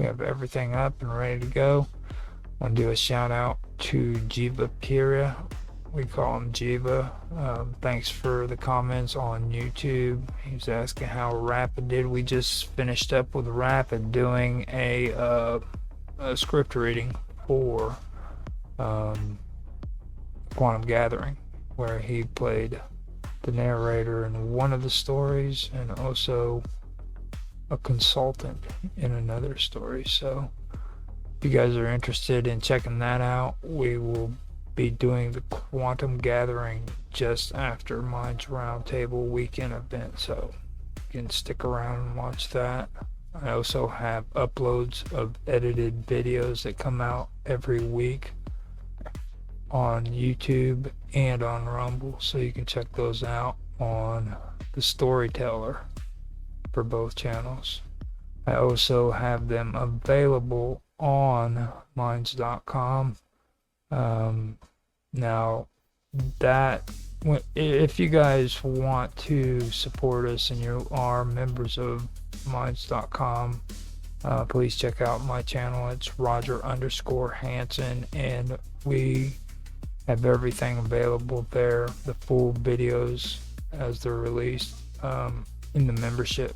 We have everything up and ready to go. I want to do a shout out to Jiva Pira. We call him Jiva. Thanks for the comments on YouTube. He's asking how Rapid did. We just finished up with Rapid doing a script reading for Quantum Gathering, where he played the narrator in one of the stories and also a consultant in another story. So if you guys are interested in checking that out, we will be doing the Quantum Gathering just after Minds Roundtable weekend event, so you can stick around and watch that. I also have uploads of edited videos that come out every week on YouTube and on Rumble, so you can check those out on the Storyteller for both channels. I also have them available on minds.com. Now that if you guys want to support us and you are members of minds.com, please check out my channel. It's Roger_Hanson, and we have everything available there, the full videos as they're released, in the membership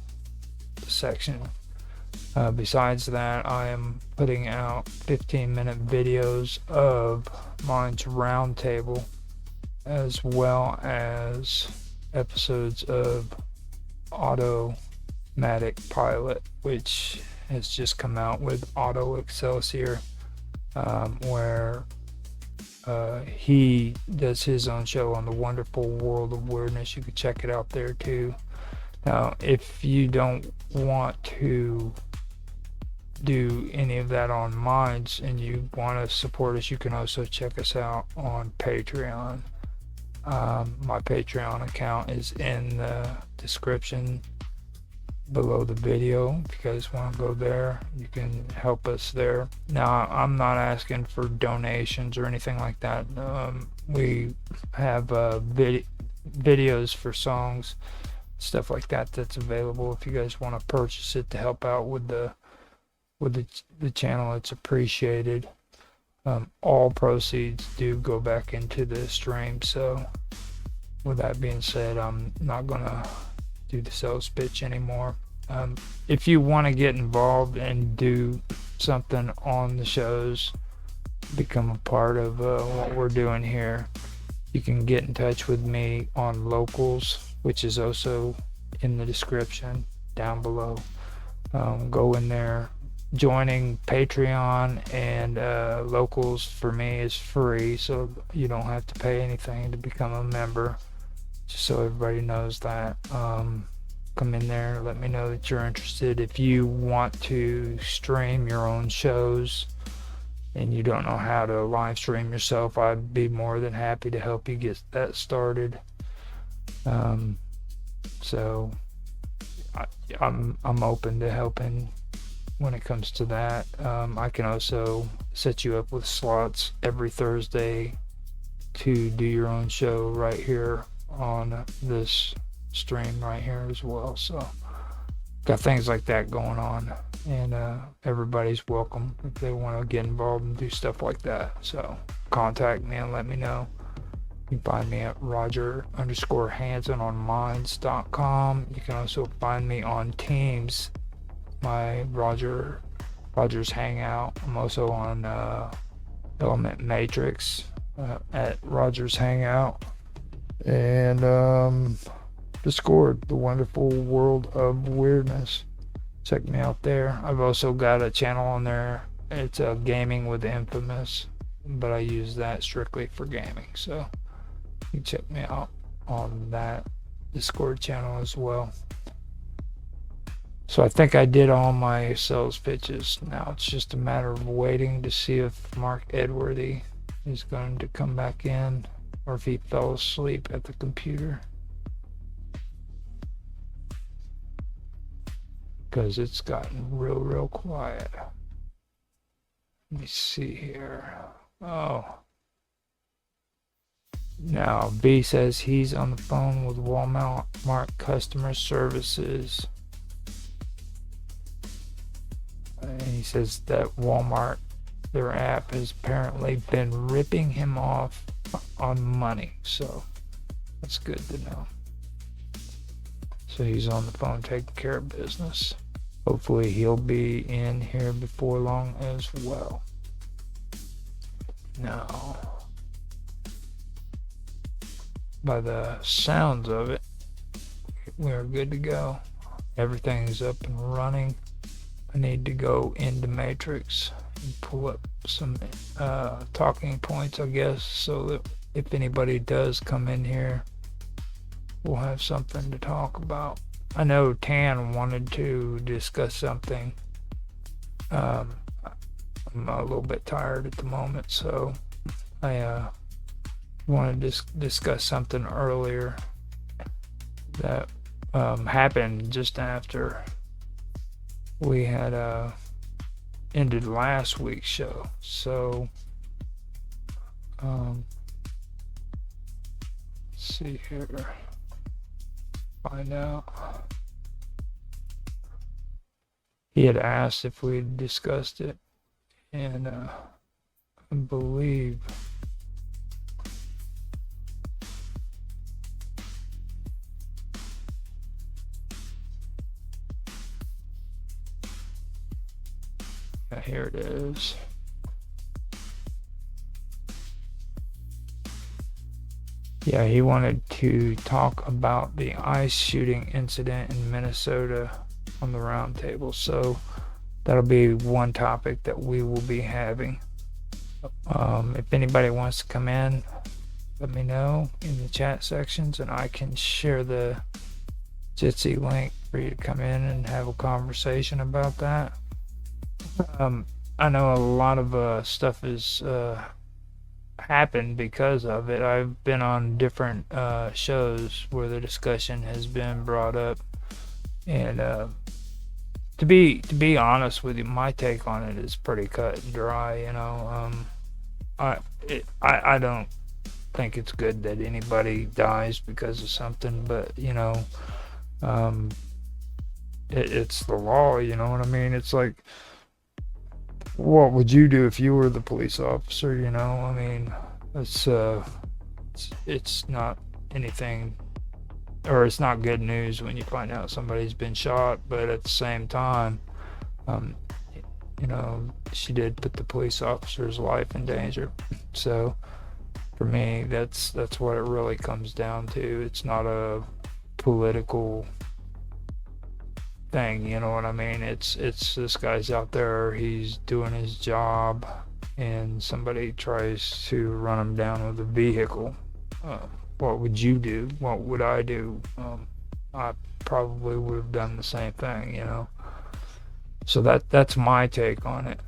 section. Besides that, I am putting out 15-minute videos of Minds Roundtable, as well as episodes of Automatic Pilot, which has just come out with Auto Excelsior, where he does his own show on the Wonderful World of Weirdness. You can check it out there too. Now, if you don't want to do any of that on Minds and you want to support us, you can also check us out on Patreon. My Patreon account is in the description below the video. If you guys want to go there, you can help us there. Now, I'm not asking for donations or anything like that. We have videos for songs, stuff like that, that's available. If you guys want to purchase it to help out with the channel, it's appreciated. All proceeds do go back into the stream. So with that being said, I'm not gonna do the sales pitch anymore. If you want to get involved and do something on the shows, become a part of what we're doing here, you can get in touch with me on Locals, which is also in the description down below. Go in there. Joining Patreon and Locals for me is free, so you don't have to pay anything to become a member. Just so everybody knows that. Come in there, let me know that you're interested. If you want to stream your own shows and you don't know how to live stream yourself, I'd be more than happy to help you get that started. So I'm open to helping when it comes to that. I can also set you up with slots every Thursday to do your own show right here on this stream right here as well. So got things like that going on, and everybody's welcome if they want to get involved and do stuff like that. So contact me and let me know. You can find me at Roger_Hanson on minds.com. You can also find me on Teams, my Rogers Hangout. I'm also on Element Matrix at Rogers Hangout, and Discord, the Wonderful World of Weirdness. Check me out there. I've also got a channel on there. It's Gaming with Infamous, but I use that strictly for gaming. So you can check me out on that Discord channel as well. So I think I did all my sales pitches. Now it's just a matter of waiting to see if Mark Edworthy is going to come back in or if he fell asleep at the computer, because it's gotten real quiet. Let me see here. Oh, now B says he's on the phone with Walmart customer services. he says that Walmart, their app, has apparently been ripping him off on money. So that's good to know. So he's on the phone taking care of business. Hopefully he'll be in here before long as well. Now, by the sounds of it, we're good to go. Everything's up and running. I need to go into Matrix and pull up some talking points, I guess, so that if anybody does come in here, we'll have something to talk about. I know Tan wanted to discuss something. I'm a little bit tired at the moment, so I wanted to discuss something earlier that happened just after we had ended last week's show. So let's see here, find out. He had asked if we had discussed it, and I believe here it is. Yeah, he wanted to talk about the ICE shooting incident in Minnesota on the Roundtable. So that'll be one topic that we will be having. If anybody wants to come in, let me know in the chat sections, and I can share the Jitsi link for you to come in and have a conversation about that. I know a lot of stuff has happened because of it. I've been on different shows where the discussion has been brought up, and to be honest with you, my take on it is pretty cut and dry. You know, I don't think it's good that anybody dies because of something, but you know, it's the law. You know what I mean? It's like, what would you do if you were the police officer? You know, I mean, it's not anything, or it's not good news when you find out somebody's been shot, but at the same time, you know, she did put the police officer's life in danger. So for me, that's what it really comes down to. It's not a political thing, you know what I mean? It's this guy's out there, he's doing his job, and somebody tries to run him down with a vehicle. What would you do? What would I do? I probably would have done the same thing, you know. So that's my take on it.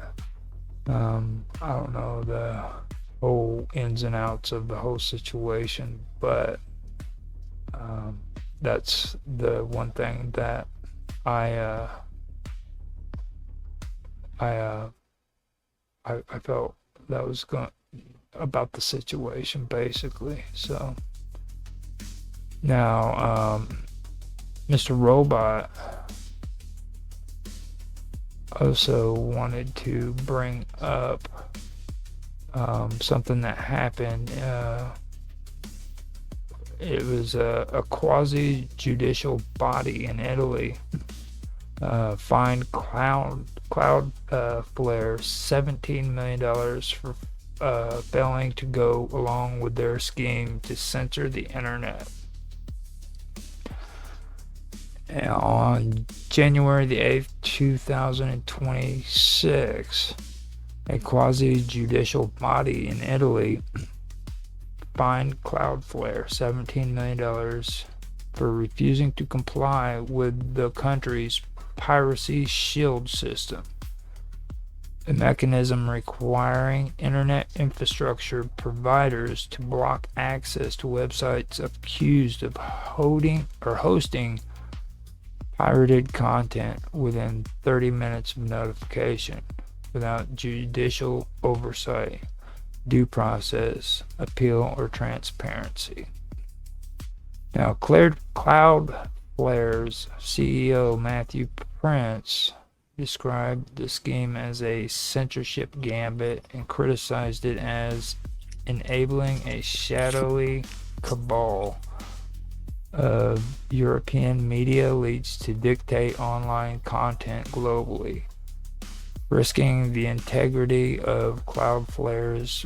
I don't know the whole ins and outs of the whole situation, but that's the one thing that I felt that was going about the situation, basically. So now, Mr. Robot also wanted to bring up something that happened. It was a quasi-judicial body in Italy fined Cloudflare $17 million for failing to go along with their scheme to censor the internet. And on January the 8th, 2026, a quasi-judicial body in Italy fined Cloudflare $17 million for refusing to comply with the country's piracy shield system, a mechanism requiring internet infrastructure providers to block access to websites accused of hosting pirated content within 30 minutes of notification without judicial oversight, due process, appeal, or transparency. Now, Cloudflare's CEO Matthew Prince described the scheme as a censorship gambit and criticized it as enabling a shadowy cabal of European media elites to dictate online content globally, risking the integrity of Cloudflare's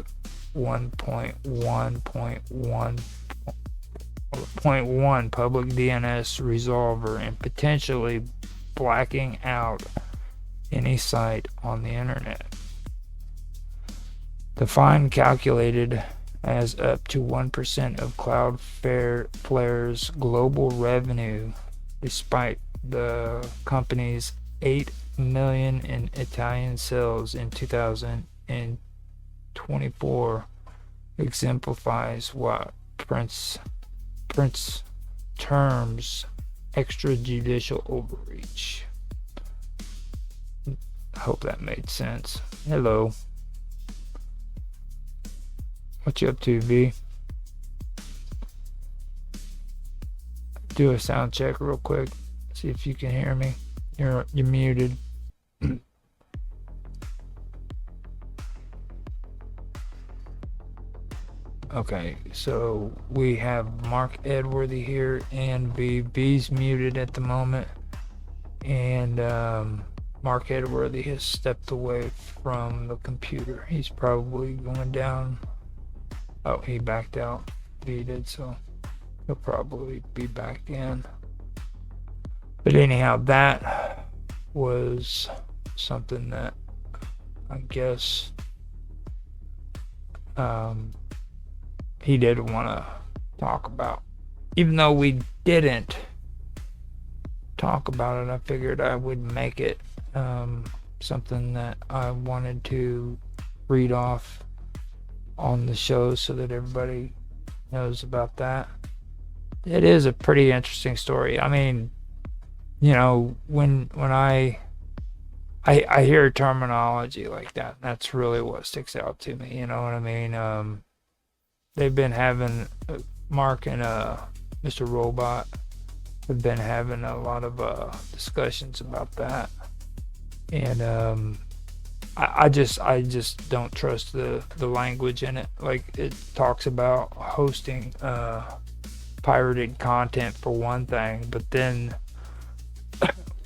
1.1.1 public DNS resolver and potentially blacking out any site on the internet. The fine, calculated as up to 1% of Cloudflare's global revenue, despite the company's 8 million in Italian sales in 2024, exemplifies what Prince terms extrajudicial overreach. I hope that made sense. Hello. What you up to, V? Do a sound check real quick. See if you can hear me. You're muted. Okay, so we have Mark Edworthy here and V. V's muted at the moment. And Mark Edworthy has stepped away from the computer. He's probably going down. Oh, he backed out. V did, so he'll probably be back in. But anyhow, that was something that I guess he did want to talk about. Even though we didn't talk about it, I figured I would make it something that I wanted to read off on the show so that everybody knows about that. It is a pretty interesting story. I mean, you know, when I hear terminology like that, that's really what sticks out to me. You know what I mean? They've been having Mark and Mr. Robot have been having a lot of discussions about that, and I just don't trust the language in it. Like, it talks about hosting pirated content for one thing, but then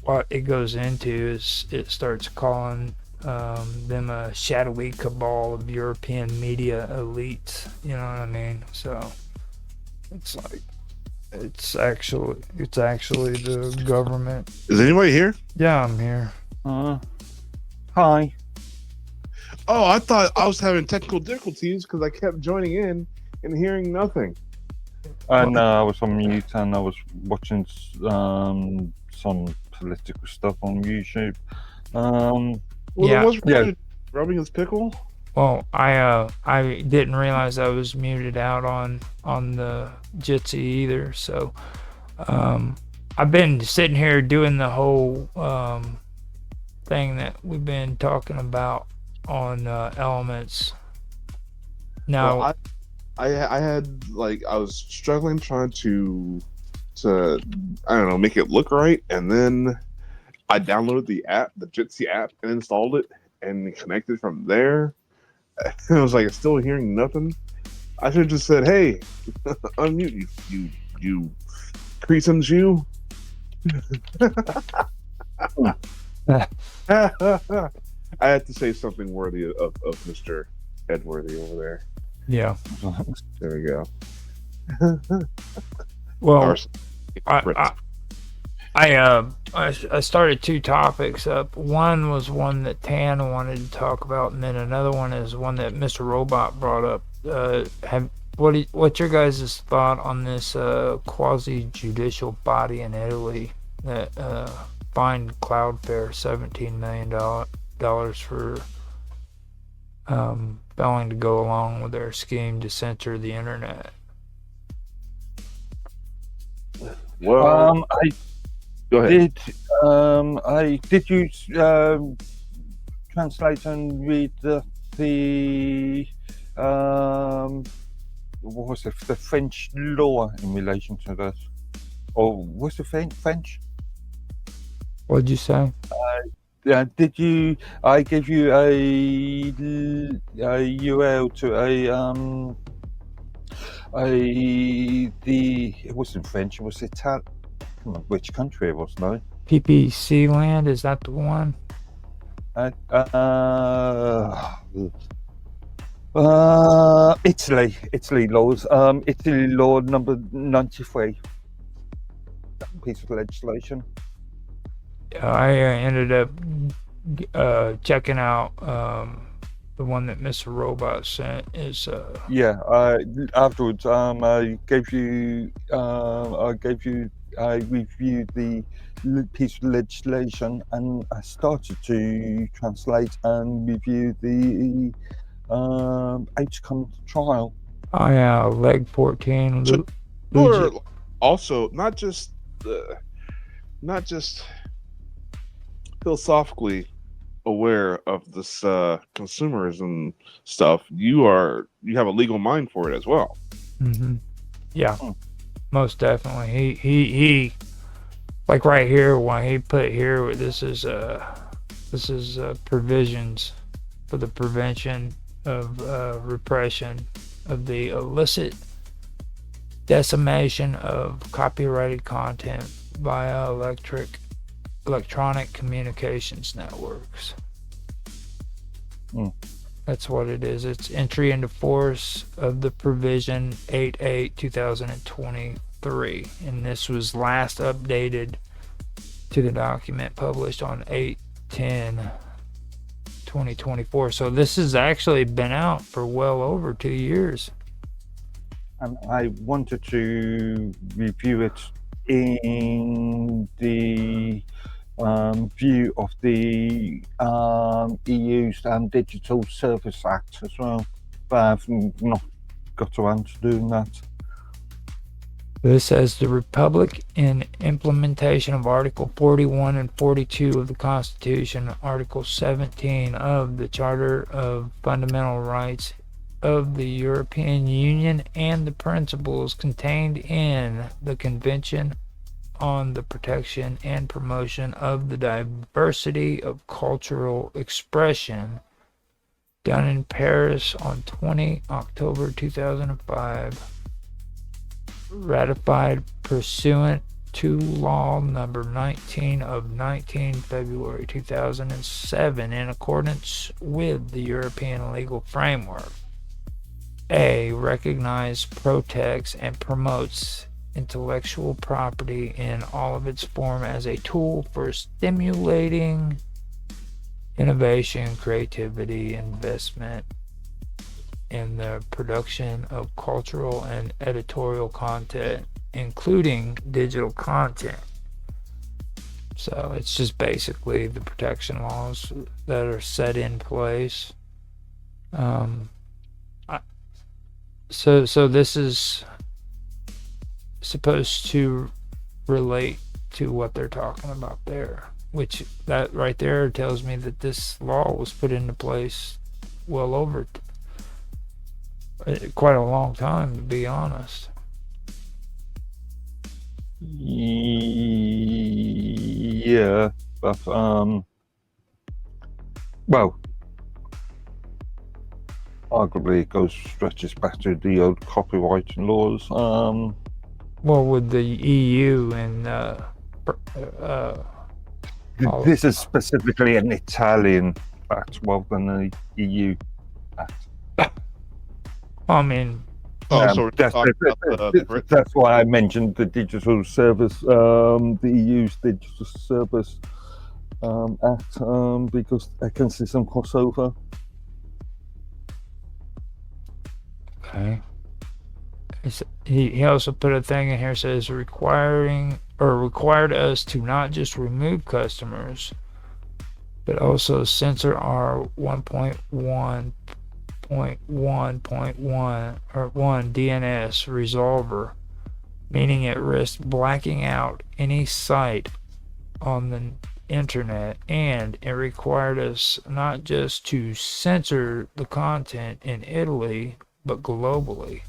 what it goes into is it starts calling them a shadowy cabal of European media elites. You know what I mean? So it's like it's actually the government. Is anybody here? Yeah, I'm here. Hi. Oh, I thought I was having technical difficulties because I kept joining in and hearing nothing. No, I was on mute and I was watching some political stuff on YouTube. Well, Yeah. then what's rubbing his pickle? Well, I didn't realize I was muted out on the Jitsi either. So I've been sitting here doing the whole thing that we've been talking about on Elements. Now, Well, I had, like, I was struggling trying to I don't know, make it look right, and then I downloaded the app, the Jitsi app, and installed it and connected from there. And I was like, still hearing nothing. I should have just said, "Hey, unmute you Creasum Jew." I had to say something worthy of Mr. Edworthy over there. yeah. There we go. Well, I started two topics up. One was one that Tan wanted to talk about, and then another one is one that Mr. Robot brought up. What's your guys' thought on this quasi-judicial body in Italy that fined Cloudflare $17 million for failing to go along with their scheme to censor the internet? Well, go ahead. Did you translate and read the what was it, the French law in relation to this? Or what's the French? What'd you say? Did you? I gave you a URL to it wasn't French. It was Italian. Which country it was? No. PPC land, is that the one? Italy laws. Italy law number 93. Piece of legislation. I ended up checking out the one that Mr. Robot sent. Is Yeah. Afterwards, I reviewed the piece of legislation, and I started to translate and review the outcome of the trial. leg 14. So people are also not just philosophically aware of this consumerism stuff. You have a legal mind for it as well. Mm-hmm. Yeah, most definitely. He like right here when he put here, this is provisions for the prevention of repression of the illicit decimation of copyrighted content via electronic communications networks. That's what it is. It's entry into force of the provision 8/8/2023, and this was last updated to the document published on 8/10/2024. So this has actually been out for well over 2 years. And I wanted to review it in the view of the EU's Digital Service Act as well, but I've not got around to doing that. This says the Republic in implementation of Article 41 and 42 of the Constitution, Article 17 of the Charter of Fundamental Rights of the European Union, and the principles contained in the Convention on the Protection and Promotion of the Diversity of Cultural Expression, done in Paris on 20 October 2005, ratified pursuant to Law Number 19 of 19 February 2007 in accordance with the European legal framework. A. Recognizes, protects, and promotes intellectual property in all of its form as a tool for stimulating innovation, creativity, investment in the production of cultural and editorial content, including digital content. So it's just basically the protection laws that are set in place. So this is supposed to relate to what they're talking about there, which that right there tells me that this law was put into place well over quite a long time, to be honest. Yeah, but well, arguably it stretches back to the old copyright laws. Well, with the EU and this is specifically an Italian act rather than an EU act. I mean, So that's why I mentioned the Digital Service, the EU's Digital Service Act, because I can see some crossover. Okay. He also put a thing in here, says required us to not just remove customers, but also censor our 1.1.1.1 or 1 DNS resolver, meaning it risks blacking out any site on the internet, and it required us not just to censor the content in Italy, but globally.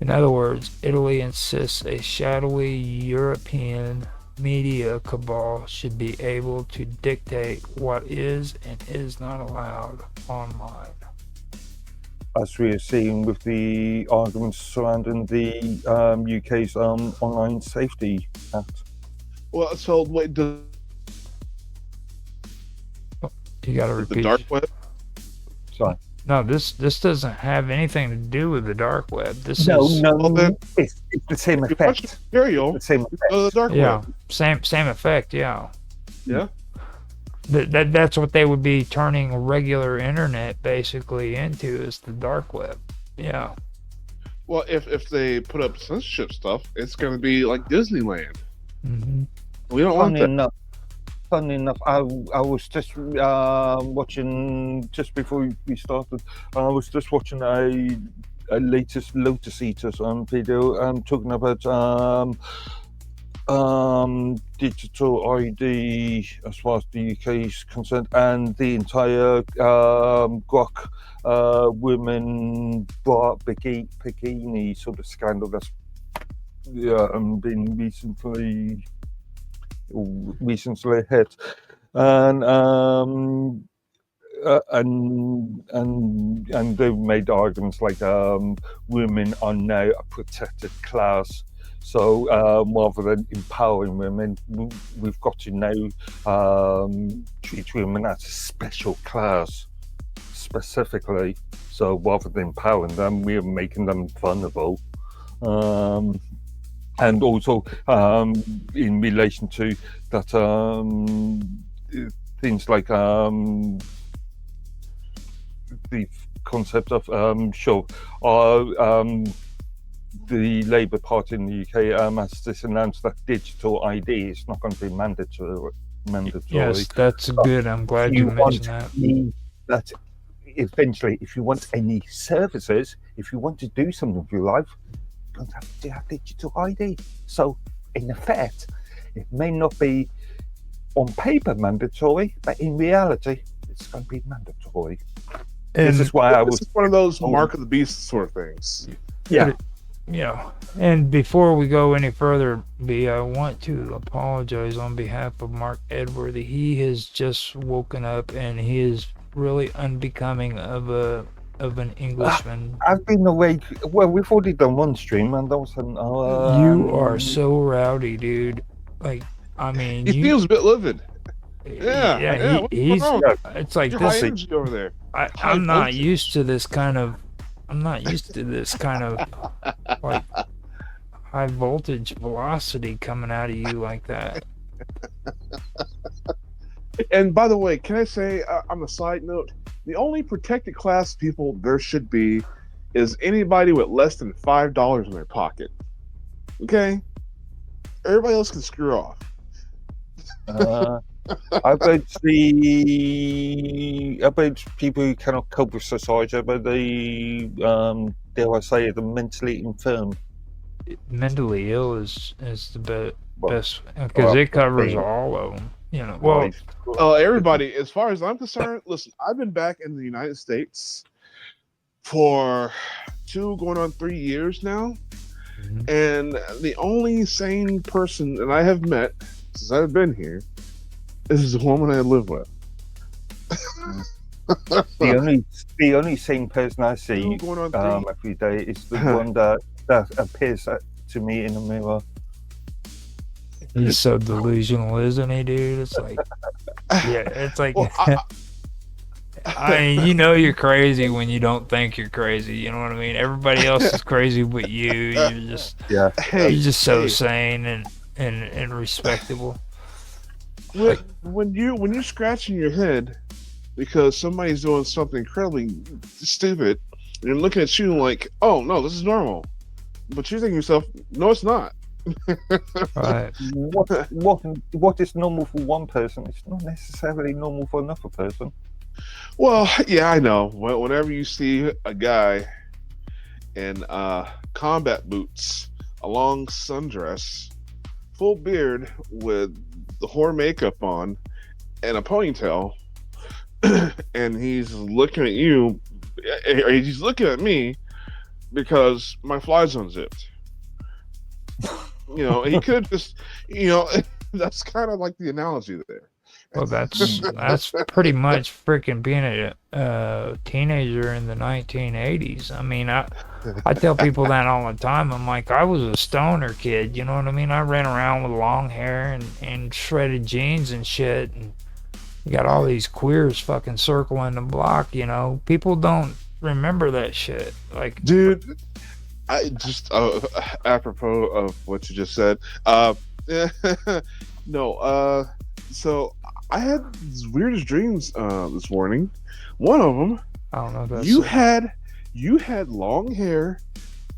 In other words, Italy insists a shadowy European media cabal should be able to dictate what is and is not allowed online. As we are seeing with the arguments surrounding the UK's Online Safety Act. Well, so wait, does You got to the repeat. dark web? Sorry. No, this doesn't have anything to do with the dark web. This No, is Well, then, it's the same if you watch effect. material, The same you go to the dark yeah, web. same effect. Yeah, Yeah. that's what they would be turning regular internet basically into, is the dark web. Yeah. Well, if they put up censorship stuff, it's going to be like Disneyland. Hmm. We don't want that. Funny enough, I was just watching just before we started. I was just watching a latest Lotus Eaters video talking about digital ID as far as the UK is concerned, and the entire Grok women bra bikini sort of scandal that's been recently hit, and and they've made arguments like women are now a protected class. So rather than empowering women, we've got to now treat women as a special class specifically. So rather than empowering them, we're making them vulnerable. And also in relation to that, things like the concept of the Labour Party in the UK has just announced that digital ID is not going to be mandatory. Yes, that's good. I'm glad you mentioned that. That eventually, if you want any services, if you want to do something with your life, you're going to have digital ID. So, in effect, it may not be on paper mandatory, but in reality, it's going to be mandatory. And this is why This is one of those mark of the beast sort of things. Yeah. Yeah. And before we go any further, B, I want to apologize on behalf of Mark Edworthy. He has just woken up and he is really unbecoming of an Englishman. I've been awake. Well, we've already done one stream, and that was an You are so rowdy, dude. Like, I mean, He feels a bit livid. Yeah. He's. What's wrong? It's like You're this. high energy over there. I'm not used to this kind of. I'm not used to this kind of like high voltage velocity coming out of you like that. And by the way, can I say on a side note, the only protected class of people there should be is anybody with less than $5 in their pocket. Okay, everybody else can screw off. About people who cannot cope with society, about the dare I say, the mentally infirm. Mentally ill is the best because it covers all of them. You know, well, everybody. As far as I'm concerned, listen, I've been back in the United States for 2 going on 3 years now, and the only sane person that I have met since I've been here is the woman I live with. the only sane person I see every day is the one that appears to me in the mirror. He's so delusional, isn't he, dude? It's like, yeah, it's like, Well, I mean, you know you're crazy when you don't think you're crazy. You know what I mean? Everybody else is crazy but you. You're just, you're just so sane and respectable. When you're scratching your head because somebody's doing something incredibly stupid, and you're looking at you like, oh no, this is normal, but you're thinking to yourself, no, it's not. Right. What is normal for one person is not necessarily normal for another person. Well, yeah, I know. Whenever you see a guy in combat boots, a long sundress, full beard with the whore makeup on, and a ponytail, and he's looking at you, he's looking at me because my fly's unzipped. You know, he could just, you know, That's kind of like the analogy there. Well, that's pretty much freaking being a teenager in the 1980s. I mean, I tell people that all the time. I'm like, I was a stoner kid, you know what I mean? I ran around with long hair and shredded jeans and shit, and you got all these queers fucking circling the block, you know? People don't remember that shit. Like, Dude, I just apropos of what you just said. No, so I had these weirdest dreams this morning. One of them, I don't know if that's you had long hair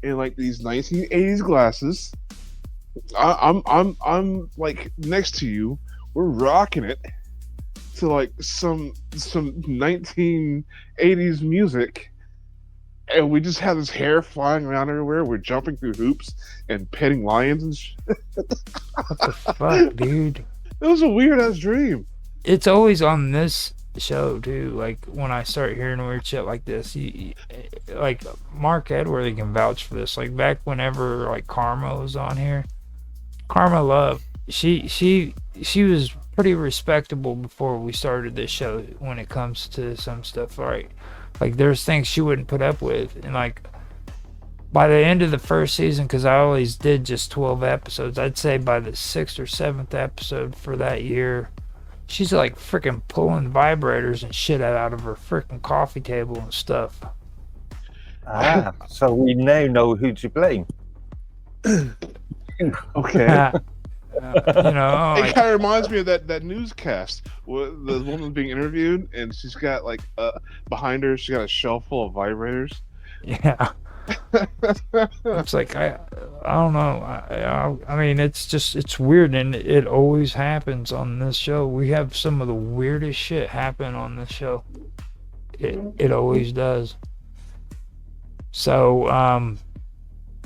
and like these 1980s glasses. I'm like next to you. We're rocking it to like some 1980s music, and we just have this hair flying around everywhere. We're jumping through hoops and petting lions and shit. what the fuck, dude. It was a weird ass dream. It's always on this show too. Like when I start hearing weird shit like this, like Mark Edworthy can vouch for this. Like back whenever like Karma was on here, Karma Love, she was pretty respectable before we started this show when it comes to some stuff. Right, like there's things she wouldn't put up with, and like by the end of the first season, because I always did just 12 episodes, I'd say by the 6th or 7th episode for that year, she's like freaking pulling vibrators and shit out of her freaking coffee table and stuff. So we now know who to blame. Okay. You know, It like, kind of reminds me of that newscast where the woman being interviewed, and she's got like behind her, she got a shelf full of vibrators. yeah. It's like I don't know. I mean, it's weird, and it always happens on this show. We have some of the weirdest shit happen on this show. It always does. So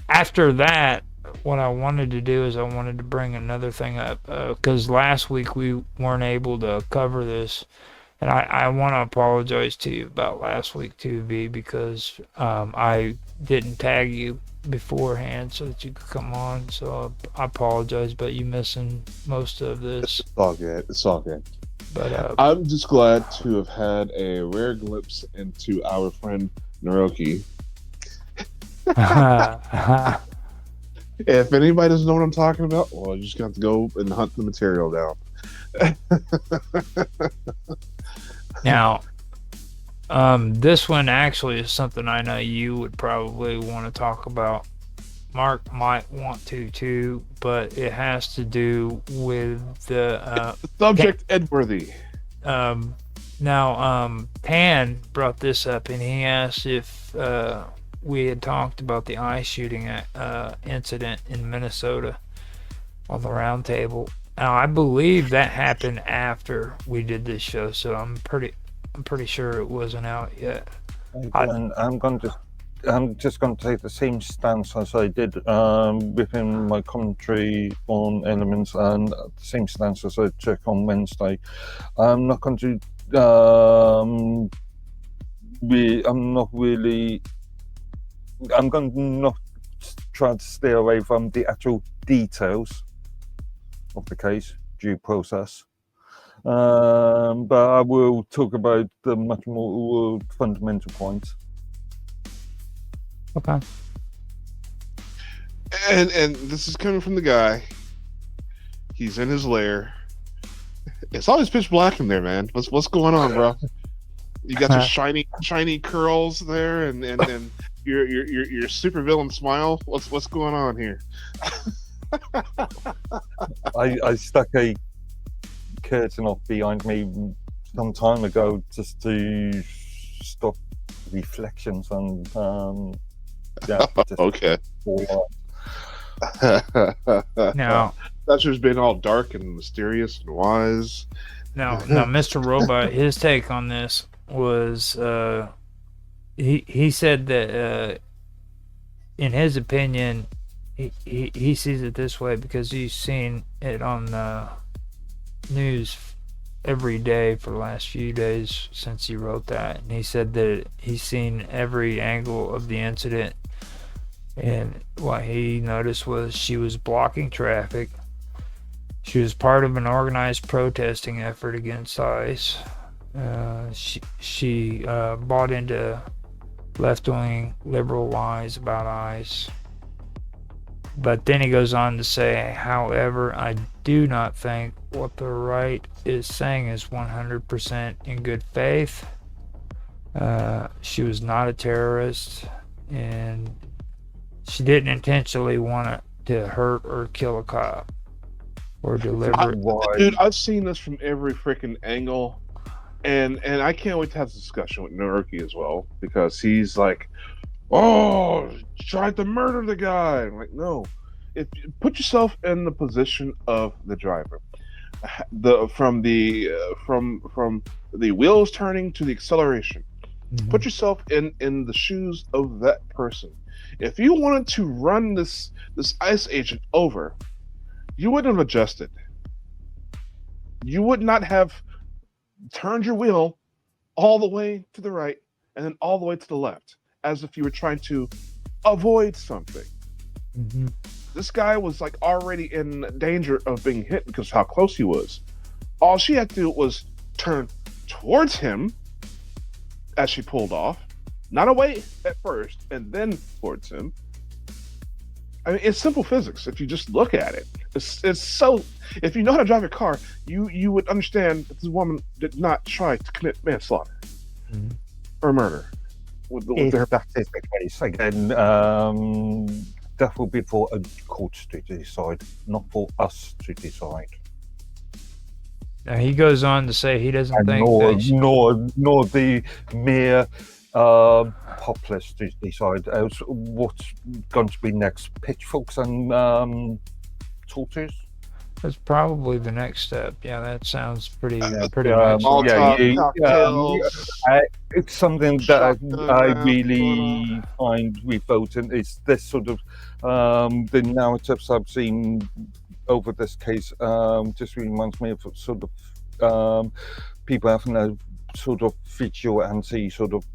after that, what I wanted to do is I wanted to bring another thing up because last week we weren't able to cover this. And I want to apologize to you about last week too, V, because I didn't tag you beforehand so that you could come on. So I apologize, but you missing most of this. It's all good. It's all good. But I'm just glad to have had a rare glimpse into our friend Naroki. If anybody doesn't know what I'm talking about, well, you just got to go and hunt the material down. Now, this one actually is something I know you would probably want to talk about. Mark might want to too, but it has to do with the subject Edworthy. Now, Pan brought this up, and he asked if we had talked about the eye shooting incident in Minnesota on the Roundtable. Now, I believe that happened after we did this show, so I'm pretty sure it wasn't out yet. And I'm just going to take the same stance as I did within my commentary on Elements, and the same stance as I took on Wednesday. I'm not going to. I'm not really. I'm going to not try to stay away from the actual details of the case, due process. But I will talk about the much more fundamental points. Okay. And this is coming from the guy. He's in his lair. It's always pitch black in there, man. What's going on, bro? You got your shiny curls there, and your super villain smile. What's going on here? I stuck a curtain off behind me some time ago just to stop reflections and okay. Now That's just been all dark and mysterious and wise. Now, Mr. Robot, his take on this was he said that in his opinion he sees it this way because he's seen it on the news every day for the last few days since he wrote that, and he said that he's seen every angle of the incident, and what he noticed was she was blocking traffic. She was part of an organized protesting effort against ICE. She bought into left-wing liberal lies about ICE. But then he goes on to say, however, I do not think what the right is saying is 100% in good faith. She was not a terrorist, and she didn't intentionally want to hurt or kill a cop or deliberate. Dude, I've seen this from every freaking angle, and I can't wait to have this discussion with Naruki as well, because he's like, "Oh, tried to murder the guy." I'm like, no. If you put yourself in the position of the driver, from the wheels turning to the acceleration. Mhm. Put yourself in the shoes of that person. If you wanted to run this ICE agent over, you wouldn't have adjusted. You would not have turned your wheel all the way to the right and then all the way to the left, as if you were trying to avoid something. Mhm. This guy was like already in danger of being hit because of how close he was. All she had to do was turn towards him as she pulled off, not away at first, and then towards him. I mean, it's simple physics if you just look at it. It's so. If you know how to drive a car, you would understand that this woman did not try to commit manslaughter or murder. With If that is the case, again, that will be for a court to decide, not for us to decide. Now he goes on to say he doesn't And think nor that the mere populace to decide as what's going to be next. Pitchforks and torches. that's probably the next step. Yeah, that sounds pretty much. Cocktails. It's something that I really find with voting is this sort of the narratives I've seen over this case just reminds me of sort of people having a sort of vigilante sort of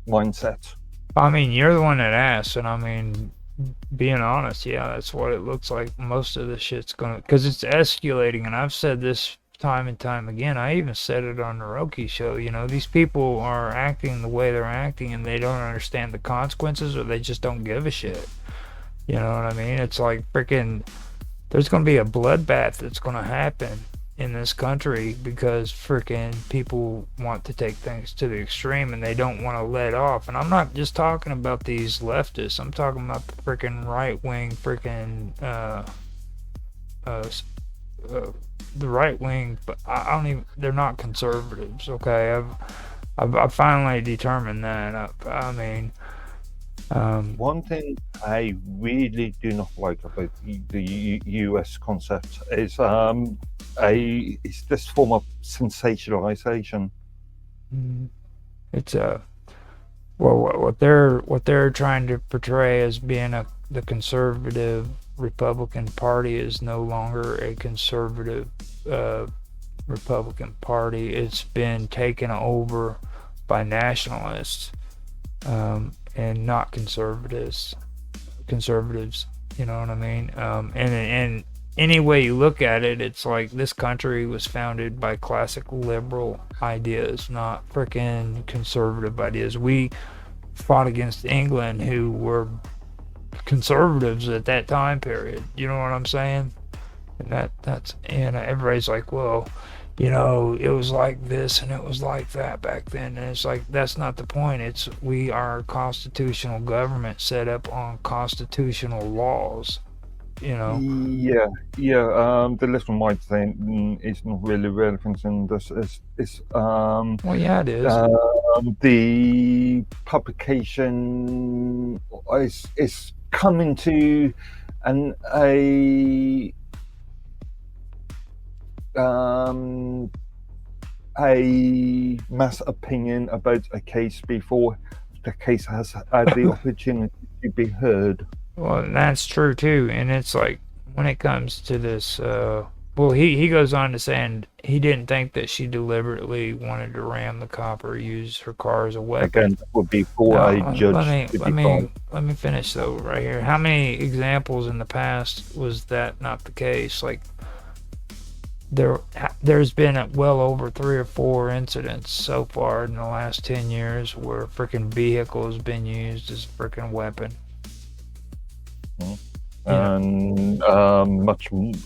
mindset. I mean, you're the one that asked, and I mean, being honest, yeah, that's what it looks like. Most of the shit's gonna, because it's escalating, and I've said this time and time again. I even said it on the Roki show. You know, these people are acting the way they're acting, and they don't understand the consequences, or they just don't give a shit. You know what I mean? It's like freaking. There's gonna be a bloodbath that's gonna happen in this country because freaking people want to take things to the extreme and they don't want to let off. And I'm not just talking about these leftists. I'm talking about the freaking right wing, freaking the right wing. But I don't even. They're not conservatives. Okay, I've finally determined that. I mean. One thing I really do not like about the US concept is this form of sensationalization. It's what they're trying to portray as being the conservative Republican Party is no longer a conservative Republican Party. It's been taken over by nationalists. And not conservatives, you know what I mean? And any way you look at it, it's like this country was founded by classic liberal ideas, not freaking conservative ideas. We fought against England, who were conservatives at that time period. You know what I'm saying? And and everybody's like, well, you know, it was like this and it was like that back then. And it's like, that's not the point. It's we are a constitutional government set up on constitutional laws, you know. Yeah. The left and right thing is not really relevant in this. Well, yeah, it is. The publication is coming to a mass opinion about a case before the case has had the opportunity to be heard. Well, that's true too. And it's like when it comes to this Well, he goes on to saying he didn't think that she deliberately wanted to ram the cop or use her car as a weapon. Again, that would be for a Now, judge to decide. let me finish though right here. How many examples in the past was that not the case? Like there's been well over 3 or 4 incidents so far in the last 10 years where a freaking vehicle has been used as a freaking weapon. And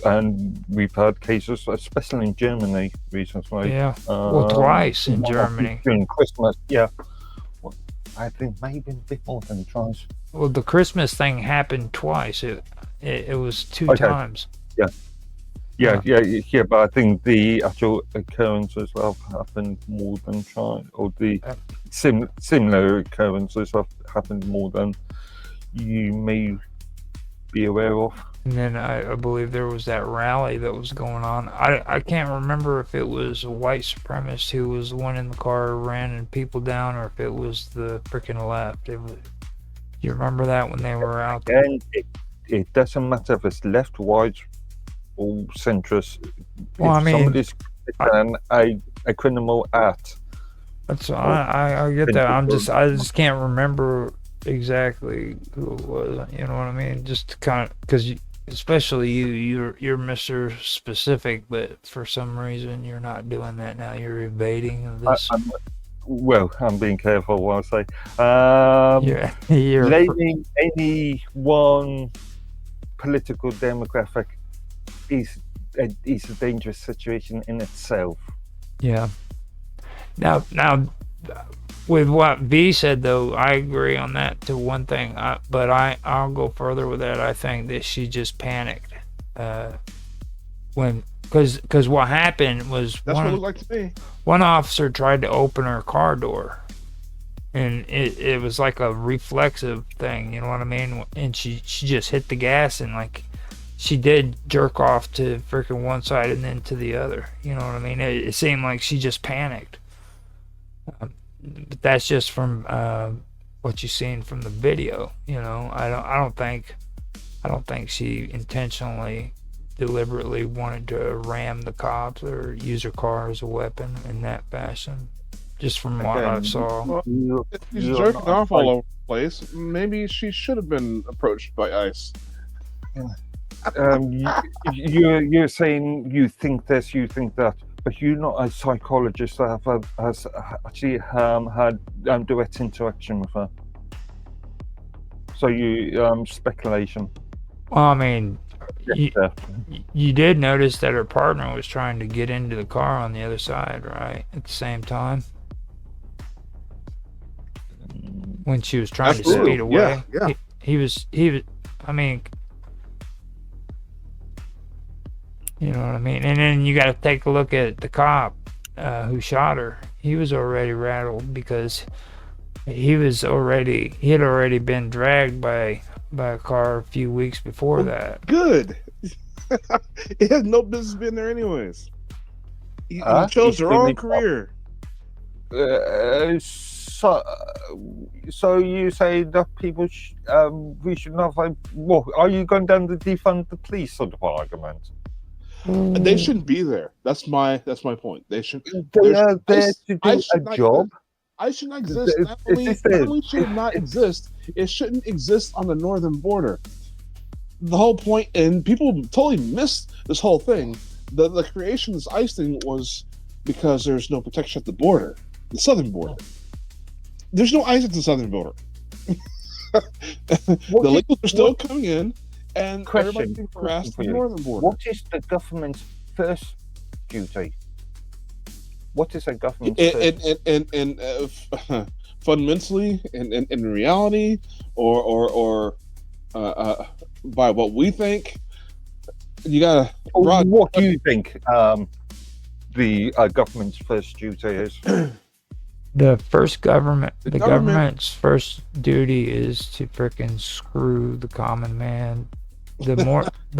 and we've had cases, especially in Germany recently. Yeah, well, twice in Germany during Christmas. Yeah, well, I think maybe a bit more than twice. Well, the Christmas thing happened twice. It was 2 times. Yeah. But I think the actual occurrences have happened more than twice, or the similar occurrences have happened more than you may be aware of. And then I believe there was that rally that was going on. I can't remember if it was a white supremacist who was the one in the car running people down, or if it was the freaking left. You remember that when they were out there? And it doesn't matter if it's left, right, or centrist. Well, if somebody's a criminal act. That's I get that. I just can't remember exactly who it was. You know what I mean? Just kind of because especially you're Mr. Specific, but for some reason you're not doing that now. You're evading this. I'm being careful what I say. You're blaming any one political demographic is a dangerous situation in itself. Yeah. Now, with what V said, though, I agree on that to one thing. But I'll go further with that. I think that she just panicked because what happened was that's what it looked like to me. One officer tried to open her car door, and it was like a reflexive thing. You know what I mean? And she just hit the gas, and like she did jerk off to freaking one side and then to the other. You know what I mean? It seemed like she just panicked. But that's just from what you've seen from the video. You know, I don't think she intentionally, deliberately wanted to ram the cops or use her car as a weapon in that fashion. Just from what I saw. Well, she's jerking off all over the place. Maybe she should have been approached by ICE. You're saying you think this, you think that, but you're not a psychologist that has actually had direct interaction with her. So you speculation. Well, I mean, you did notice that her partner was trying to get into the car on the other side, right? At the same time, when she was trying to speed away. Yeah. He was. I mean. You know what I mean? And then you got to take a look at the cop who shot her. He was already rattled because he had already been dragged by a car a few weeks before that. Good. He had no business being there anyways. He chose the wrong career. So you say that people we should not have. Well, are you going down to defund the police sort of argument? They shouldn't be there. That's my point. They should. They're there to do a job. I should not exist. Not only should it not exist, it shouldn't exist on the northern border. The whole point, and people totally missed this whole thing. The creation of this ICE thing was because there's no protection at the border, the southern border. There's no ICE at the southern border. The illegals are still coming in. And everybody's being harassed at the northern border. What is the government's first duty? What is a government's fundamentally, in reality, or by what we think, you gotta. What do you think the government's first duty is? The government's first duty is to frickin' screw the common man. The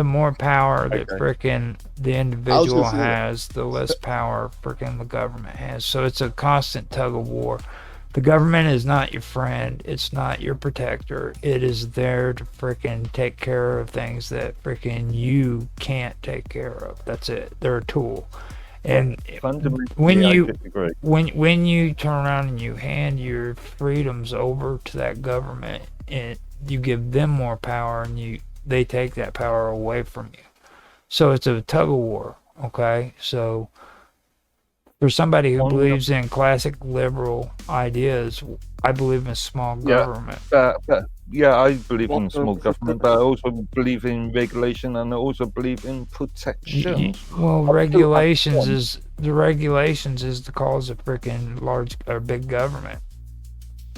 more power that frickin' the individual has, the less power frickin' the government has. So it's a constant tug of war. The government is not your friend. It's not your protector. It is there to freaking take care of things that freaking you can't take care of. That's it. They're a tool. And when Fundamentally, I you disagree. when you turn around and you hand your freedoms over to that government and you give them more power and they take that power away from you. So it's a tug of war. Okay, so for somebody who One of believes in classic liberal ideas, I believe in small Yeah. government. Yeah, I believe in small Well, government, but I also believe in regulation, and I also believe in protection. Well, Up to a regulations point. is the regulations is the cause of freaking large or big government.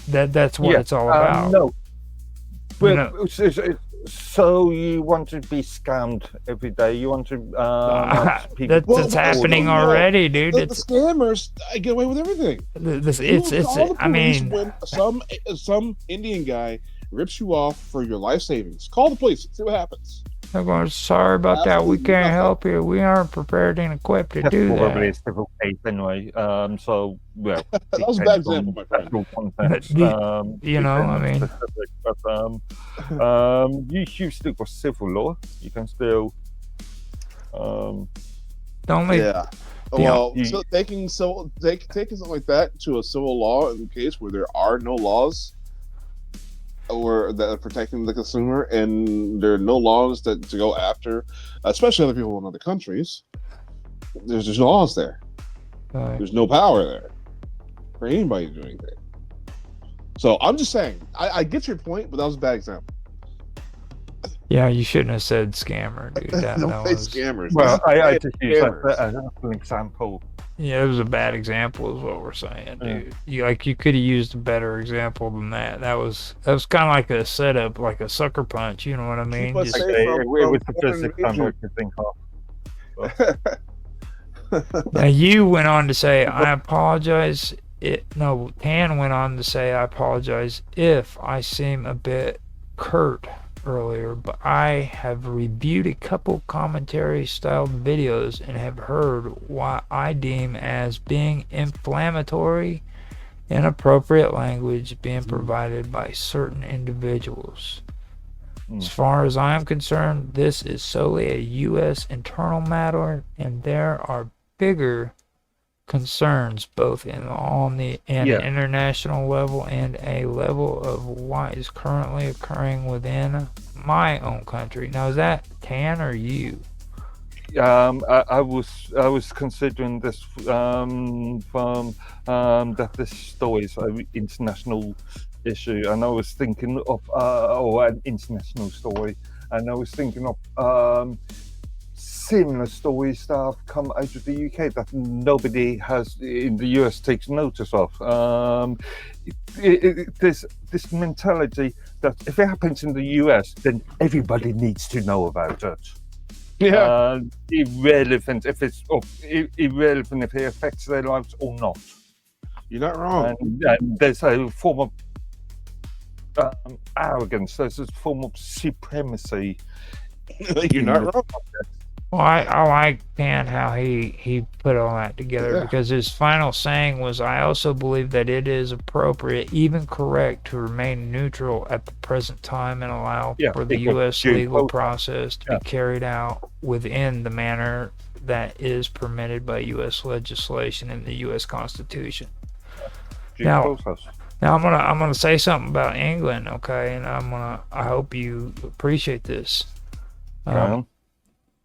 That's what it's all about. No, You but know, so you want to be scammed every day? You want to have people? that's happening no. already, dude. The It's scammers get away with everything. this. You It's. will call the I police mean, when some Indian guy rips you off for your life savings. Call the police. See what happens. they're going. Sorry about that. We Absolutely can't nothing. help you. We aren't prepared and equipped to That's do probably a that. civil case anyway. So well, That was a bad depends on example, my friend. actual context. You know, I depends mean, specific, you still got civil law. You can still. the only Yeah. The- Well, you- so taking something like that to a civil law in case where there are no laws or that are protecting the consumer, and there are no laws that to go after, especially other people in other countries. There's no laws there. There's no power there for anybody to do anything. So I'm just saying, I get your point, but that was a bad example. yeah, you shouldn't have said scammer, dude. That Don't say was, scammers. Well, I This is just use that scammers. as an example. yeah, it was a bad example, is what we're saying, dude. You could have used a better example than that. That was kind of like a setup, like a sucker punch. You know what I mean? us Just- safe. Okay, from- it was from the first foreign example I invasion. could think of. Now you went on to say, I apologize. Tan went on to say, I apologize if I seem a bit curt earlier, but I have reviewed a couple commentary styled videos and have heard what I deem as being inflammatory, inappropriate language being provided by certain individuals. As far as I am concerned, this is solely a U.S. internal matter, and there are bigger concerns both on the international level and a level of what is currently occurring within my own country. Now, is that Tan or you? I was considering this from that this story is an international issue, and I was thinking of an international story, and I was thinking of similar stories that have come out of the UK that nobody has in the US takes notice of. There's this mentality that if it happens in the US, then everybody needs to know about it. Irrelevant if irrelevant if it affects their lives or not. You're not wrong. And there's a form of arrogance. There's a form of supremacy. You're not wrong. Well, I like Tan how he put all that together, Yeah. because his final saying was, I also believe that it is appropriate, even correct, to remain neutral at the present time and allow for the because U.S. due legal process. process to be carried out within the manner that is permitted by U.S. legislation and the U.S. Constitution. Now I'm gonna say something about England, okay, and I hope you appreciate this.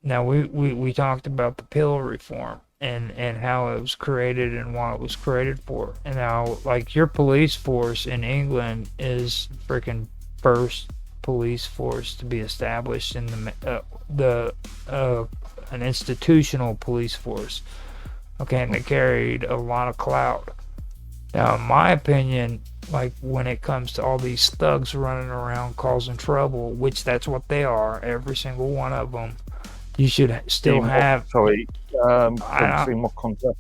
Now we talked about the pill reform and how it was created and what it was created for. And now, like, your police force in England is freaking first police force to be established in an institutional police force. Okay, and they carried a lot of clout. Now, in my opinion, like, when it comes to all these thugs running around causing trouble, which that's what they are, every single one of them, you should still have in what context?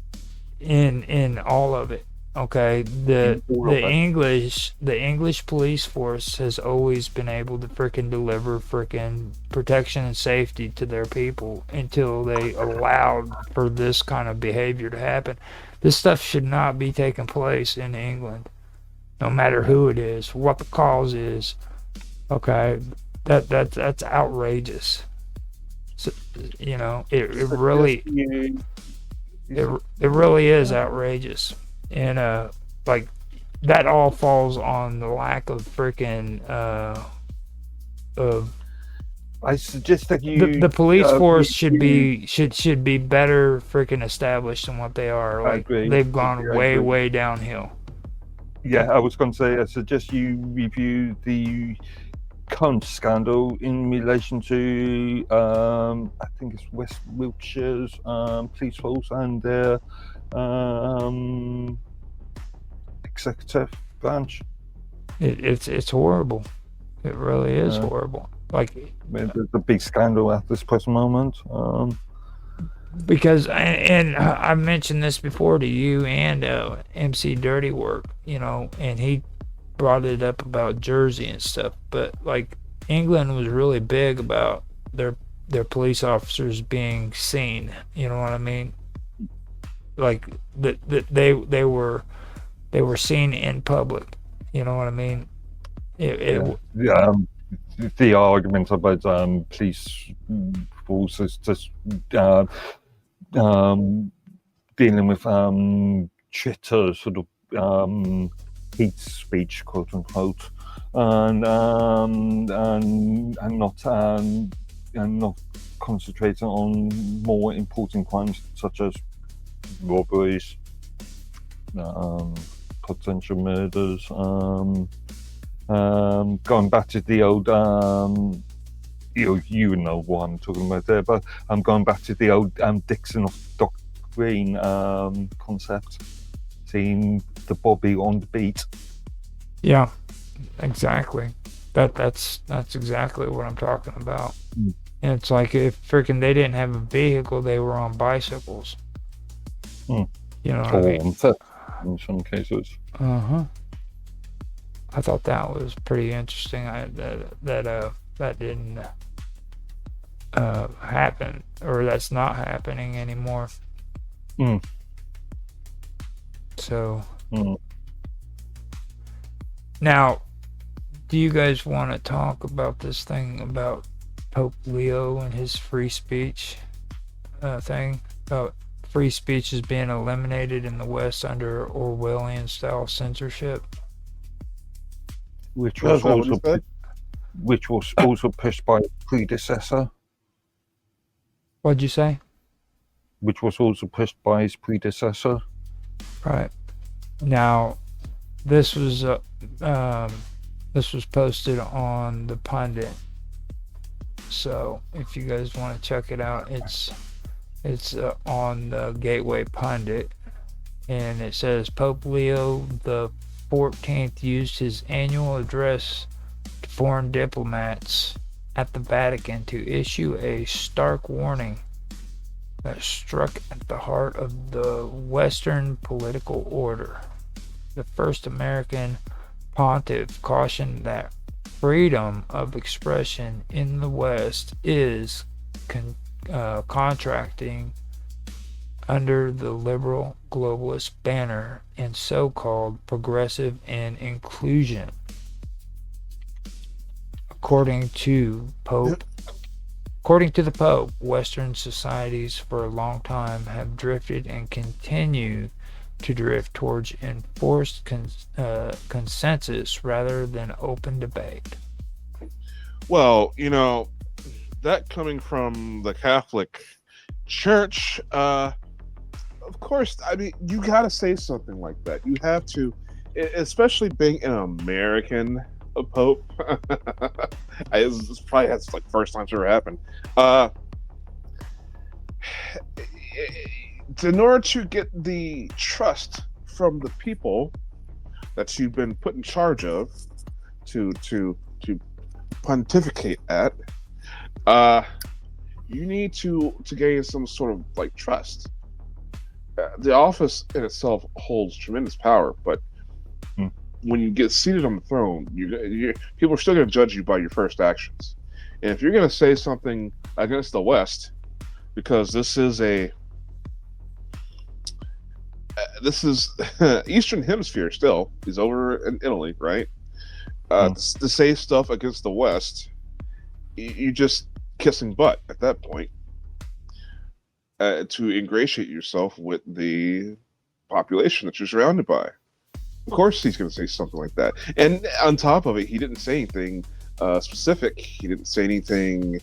in all of it. Okay, the English police force has always been able to freaking deliver freaking protection and safety to their people until they allowed for this kind of behavior to happen. This stuff should not be taking place in England. no matter who it is, what the cause is. Okay, that's outrageous. So, it Suggest really you. it really is outrageous, and like that all falls on the lack of freaking of I suggest that the you police force review. should be better freaking established than what they are. I Like agree. they've gone I agree. way downhill. Yeah, I was going to say, I suggest you review the current scandal in relation to, I think it's West Wiltshire's police force and their executive branch. It's horrible. It really is horrible. Like There's a big scandal at this present moment. because and I mentioned this before to you and MC Dirty Work, and he brought it up about Jersey and stuff, but like England was really big about their police officers being seen. You know what I mean? Like that they were seen in public. You know what I mean? The argument about police forces just dealing with Twitter sort of hate speech, quote unquote, and not concentrating on more important crimes such as robberies, potential murders. Going back to the old, you know what I'm talking about there, but I'm going back to the old Dixon of Dock Green concept, seeing the Bobby on the beat. Yeah, exactly. That's exactly what I'm talking about. Mm. And it's like if freaking they didn't have a vehicle, they were on bicycles. Mm. You know what I mean? On foot in some cases. I thought that was pretty interesting. That didn't happen, or that's not happening anymore. Mm. So now, do you guys want to talk about this thing about Pope Leo and his free speech thing? About free speech is being eliminated in the West under Orwellian style censorship. Which was also pushed by his predecessor. What'd you say? Which was also pushed by his predecessor. Right. Now, this was posted on the Pundit. So if you guys want to check it out, it's on the Gateway Pundit, and it says Pope Leo the 14th used his annual address to foreign diplomats at the Vatican to issue a stark warning that struck at the heart of the Western political order. The first American pontiff cautioned that freedom of expression in the West is contracting under the liberal globalist banner and so-called progressive and inclusion. According to the Pope, Western societies for a long time have drifted and continue to drift towards enforced consensus rather than open debate. Well, that coming from the Catholic Church, of course, I mean, you got to say something like that. You have to, especially being an American Pope. This probably has like first time it's ever happened. In order to get the trust from the people that you've been put in charge of to pontificate at, you need to gain some sort of like trust. The office in itself holds tremendous power, but when you get seated on the throne, people are still going to judge you by your first actions. And if you're going to say something against the West, because this is this is Eastern Hemisphere still. He's over in Italy, right? To say stuff against the West, you just kissing butt at that point. To ingratiate yourself with the population that you're surrounded by. Of course, he's going to say something like that. And on top of it, he didn't say anything specific. He didn't say anything. He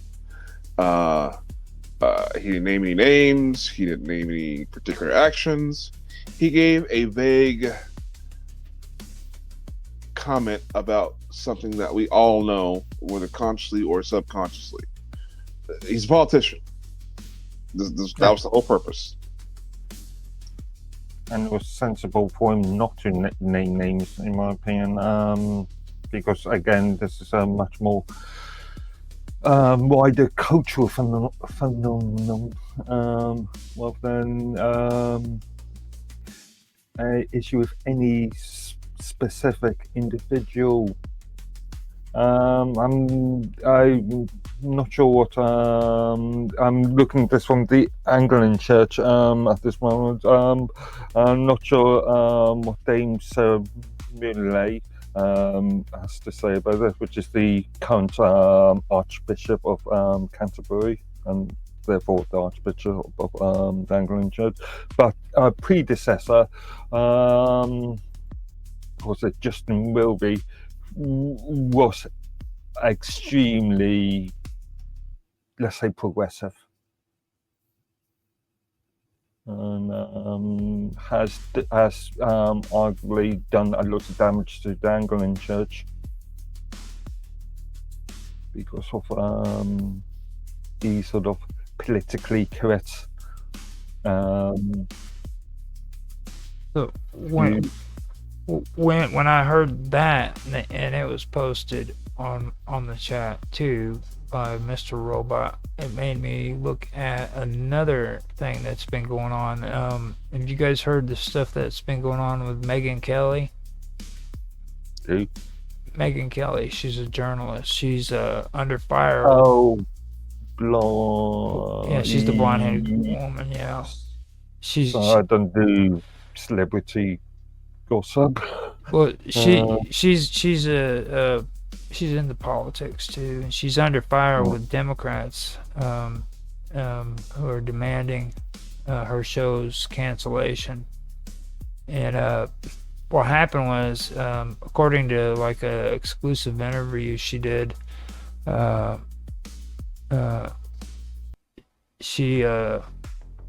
didn't name any names. He didn't name any particular actions. He gave a vague comment about something that we all know, whether consciously or subconsciously. He's a politician. That was the whole purpose. And it was sensible for him not to name names, in my opinion, because again, this is a much more wider cultural phenomenon rather than an issue with any specific individual. I'm not sure what I'm looking at this from the Anglican Church at this moment. I'm not sure what Dame Sarah Millay has to say about this, which is the current Archbishop of Canterbury and therefore the Archbishop of the Anglican Church. But our predecessor, was it Justin Wilby, was extremely, let's say, progressive, and has arguably done a lot of damage to the Anglican Church because of the sort of politically correct. So when I heard that, and it was posted on the chat too by Mr. Robot, it made me look at another thing that's been going on. Have you guys heard the stuff that's been going on with Megyn Kelly? Who? Megyn Kelly, she's a journalist. She's under fire. Oh, blonde. Yeah, she's the blonde-headed woman. Yeah, she's. I don't do celebrity gossip. Well, she's into politics too, and she's under fire with Democrats who are demanding her show's cancellation. And what happened was, according to like a exclusive interview she did, she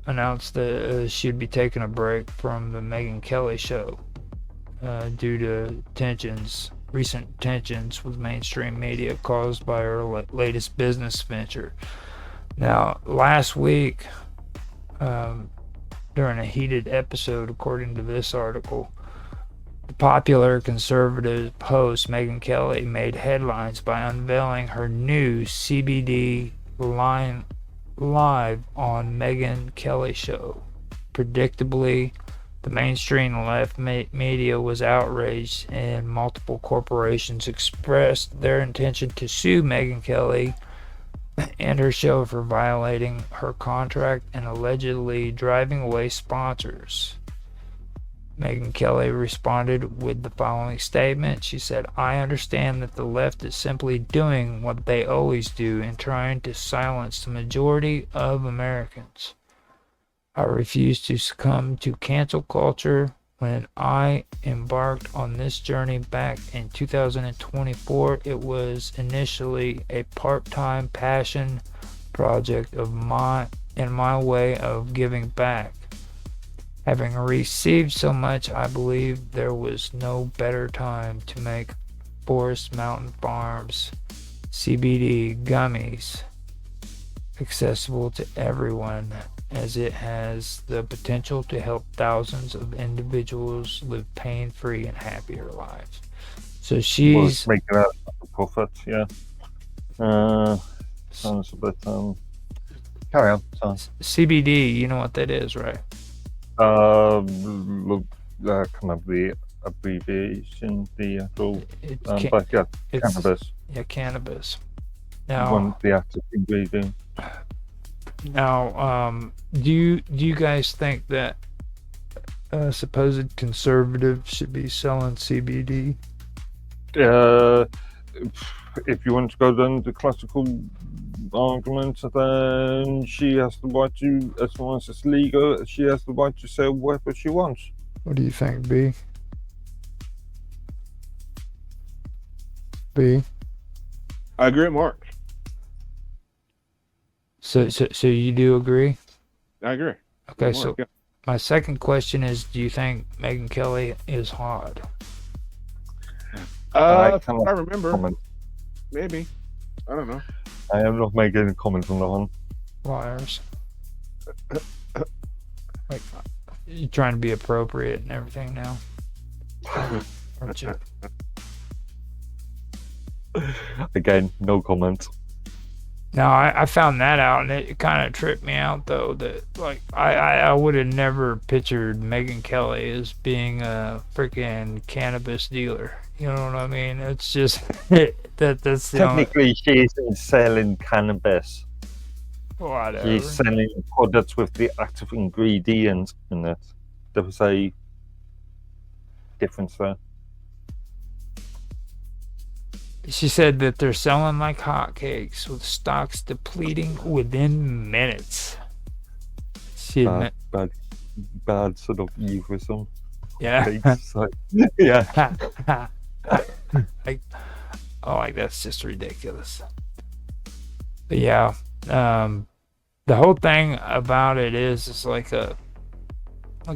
announced that she'd be taking a break from the Megyn Kelly show due to recent tensions with mainstream media caused by her latest business venture. Now, last week, during a heated episode, according to this article, the popular conservative host Megyn Kelly made headlines by unveiling her new CBD line live on Megyn Kelly show. Predictably, the mainstream left media was outraged, and multiple corporations expressed their intention to sue Megyn Kelly and her show for violating her contract and allegedly driving away sponsors. Megyn Kelly responded with the following statement. She said, "I understand that the left is simply doing what they always do in trying to silence the majority of Americans. I refuse to succumb to cancel culture. When I embarked on this journey back in 2024, it was initially a part-time passion project of my way of giving back. Having received so much, I believe there was no better time to make Forest Mountain Farms CBD gummies accessible to everyone, as it has the potential to help thousands of individuals live pain-free and happier lives." So she's making out a profit, yeah. Sounds a bit carry on. CBD, you know what that is, right? Look, come up the abbreviation, the actual, but yeah, cannabis. Yeah, cannabis. One of the active ingredient. Now, do you guys think that supposed conservative should be selling CBD? If you want to go down the classical argument, then she has the right to, as long as it's legal, she has the right to sell whatever she wants. What do you think, B? B? I agree with Mark. So you do agree? I agree. Okay, Mark, so yeah. my second question is, do you think Megyn Kelly is hot? If I remember, comment. maybe. I don't know. I am not making any comment on that one. Liars. Like, you're trying to be appropriate and everything now, aren't you? Again, no comment. No, I found that out, and it kind of tripped me out, though, that, like, I would have never pictured Megyn Kelly as being a freaking cannabis dealer. You know what I mean? It's just, that's the only... Technically, she isn't selling cannabis. Whatever. She's selling products with the active ingredients in it. There was a difference there. She said that they're selling like hotcakes, with stocks depleting within minutes. She admit, Bad sort of euphemism. yeah. So, yeah. Like that's just ridiculous. But yeah, the whole thing about it is like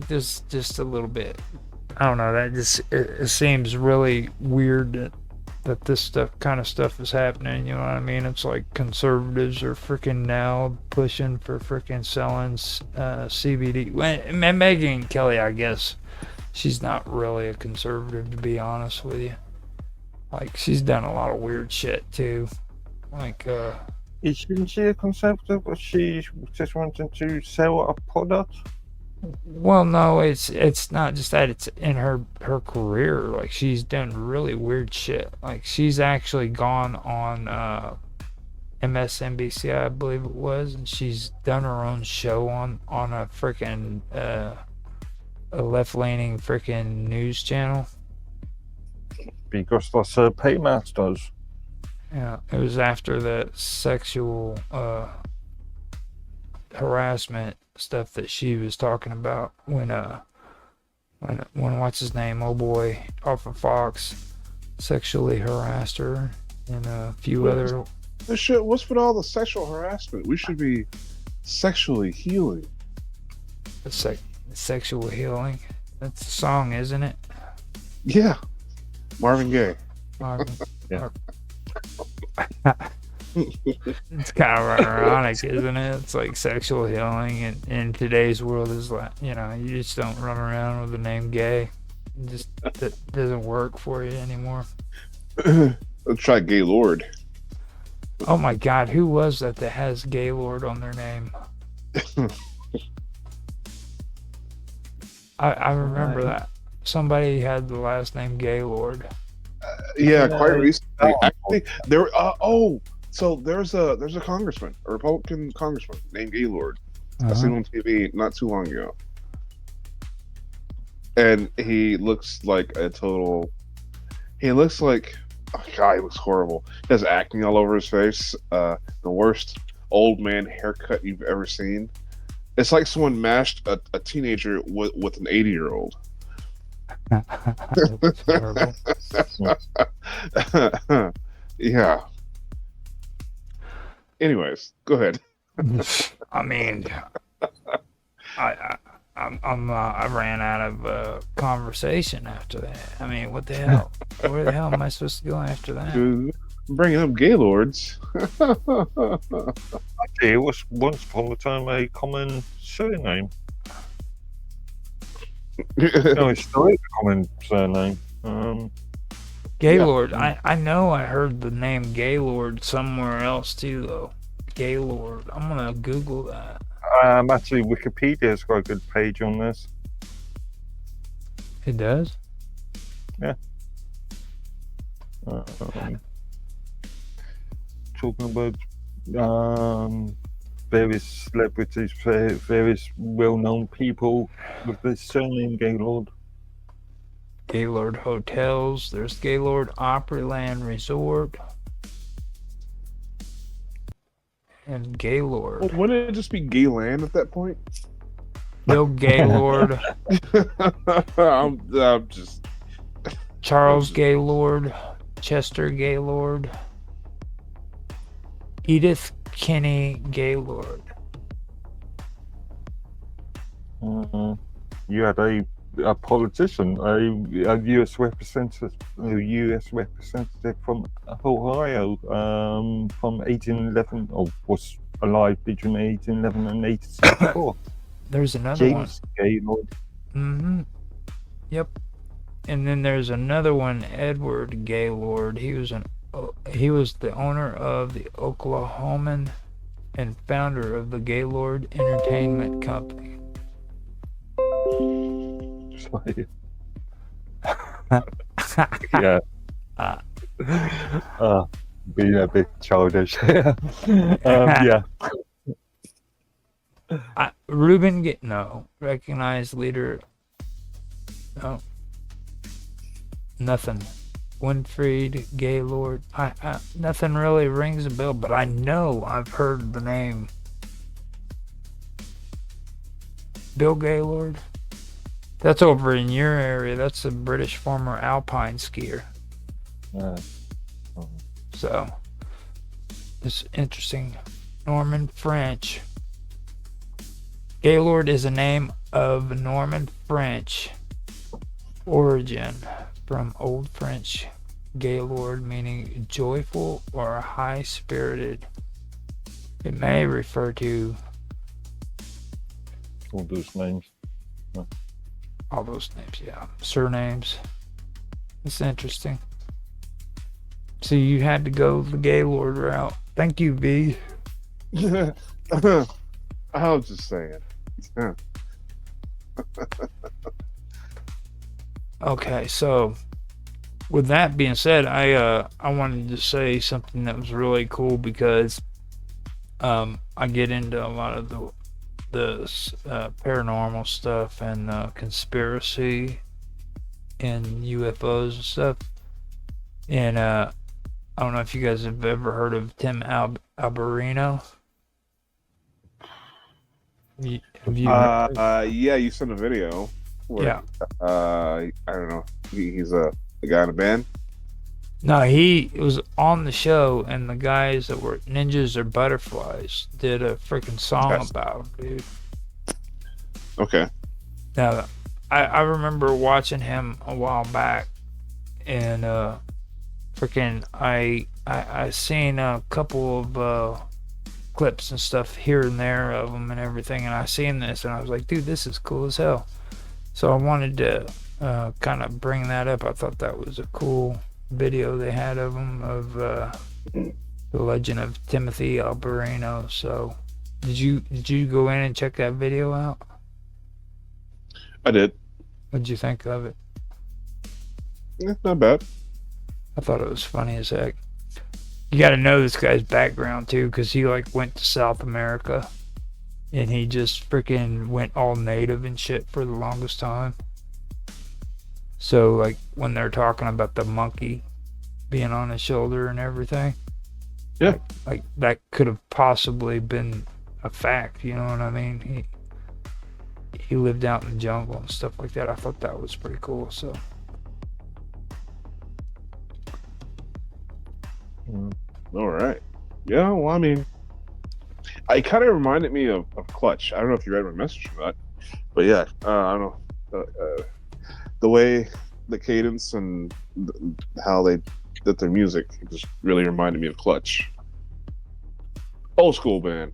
this just a little bit. I don't know. That just it seems really weird that this kind of stuff is happening. You know what I mean? It's like conservatives are freaking now pushing for freaking selling CBD. Megyn Kelly, I guess she's not really a conservative, to be honest with you. Like, she's done a lot of weird shit too. Like, Isn't she a conservative, or she just wanting to sell a product? well, no, it's not just that. It's in her career. Like, she's done really weird shit. Like, she's actually gone on MSNBC, I believe it was, and she's done her own show on a freaking a left-leaning freaking news channel. Because that's her paymasters. Yeah, it was after the sexual harassment stuff that she was talking about when what's his name, oh boy, off of Fox, sexually harassed her and a few other. This shit, what's with all the sexual harassment? We should be sexually healing. Sexual healing. That's a song, isn't it? Yeah. Marvin Gaye. Yeah. It's kind of ironic, isn't it? It's like sexual healing, and in today's world is like, you just don't run around with the name gay. It just that doesn't work for you anymore. Let's try Gaylord. Oh my God, who was that has Gaylord on their name? I remember that. Somebody had the last name Gaylord. Yeah, quite recently. Actually, there. So there's a congressman, a Republican congressman named Gaylord. I seen him on TV not too long ago, and he looks like a total. He looks like, oh God, he looks horrible. He has acne all over his face. The worst old man haircut you've ever seen. It's like someone mashed a teenager with an 80-year-old. That's horrible. Yeah. Anyways, go ahead. I mean, I ran out of conversation after that. I mean, what the hell? Where the hell am I supposed to go after that? Bringing up Gaylords. Actually, it was once upon a time a common surname. No, it's still a common surname. Gaylord. Yeah. I know I heard the name Gaylord somewhere else too, though. Gaylord. I'm gonna Google that. Actually, Wikipedia's got a good page on this. It does? Yeah. Talking about various celebrities, various well-known people with the surname Gaylord. Gaylord Hotels. There's Gaylord Opryland Resort. And Gaylord. Well, wouldn't it just be Gayland at that point? Bill Gaylord. I'm just Charles Gaylord. Chester Gaylord. Edith Kinney Gaylord. You had a politician, a U.S. representative from Ohio, from 1811, or was alive between 1811 and 1864. There's another James Gaylord. one. Yep. And then there's another one, Edward Gaylord. He was the owner of the Oklahoman and founder of the Gaylord Entertainment Company. Sorry. Yeah. Being a bit childish. Yeah. Recognized leader. No. Nothing. Winfried Gaylord. Nothing really rings a bell, but I know I've heard the name. Bill Gaylord. That's over in your area. That's a British former alpine skier. So, it's interesting. Norman French. Gaylord is a name of Norman French origin, from Old French Gaylord, meaning joyful or high-spirited. It may refer to all those names. All those names, yeah. Surnames. It's interesting. So you had to go the Gaylord route. Thank you, B. I was just saying. Okay, so with that being said, I wanted to say something that was really cool because I get into a lot of the paranormal stuff and conspiracy and UFOs and stuff. And I don't know if you guys have ever heard of Tim Alberino. Have you? Yeah, you sent a video. Where, Yeah. I don't know. He's a guy in a band. No, he was on the show, and the guys that were Ninjas or Butterflies did a freaking song about him, dude. Okay. Now, I remember watching him a while back, and freaking I seen a couple of clips and stuff here and there of him and everything, and I seen this, and I was like, dude, this is cool as hell. So I wanted to kind of bring that up. I thought that was a cool video they had of him, of the legend of Timothy Alberino. So did you go in and check that video out? I did. What'd you think of it? Yeah, not bad. I thought it was funny as heck. You got to know this guy's background too, because he like went to South America and he just freaking went all native and shit for the longest time. So like when they're talking about the monkey being on his shoulder and everything, yeah, like that could have possibly been a fact. You know what I mean? He lived out in the jungle and stuff like that. I thought that was pretty cool. So. All right. Yeah. Well, I mean, it kind of reminded me of Clutch. I don't know if you read my message or not, but yeah, I don't know. The way, the cadence, and how they did their music just really reminded me of Clutch. Old school band.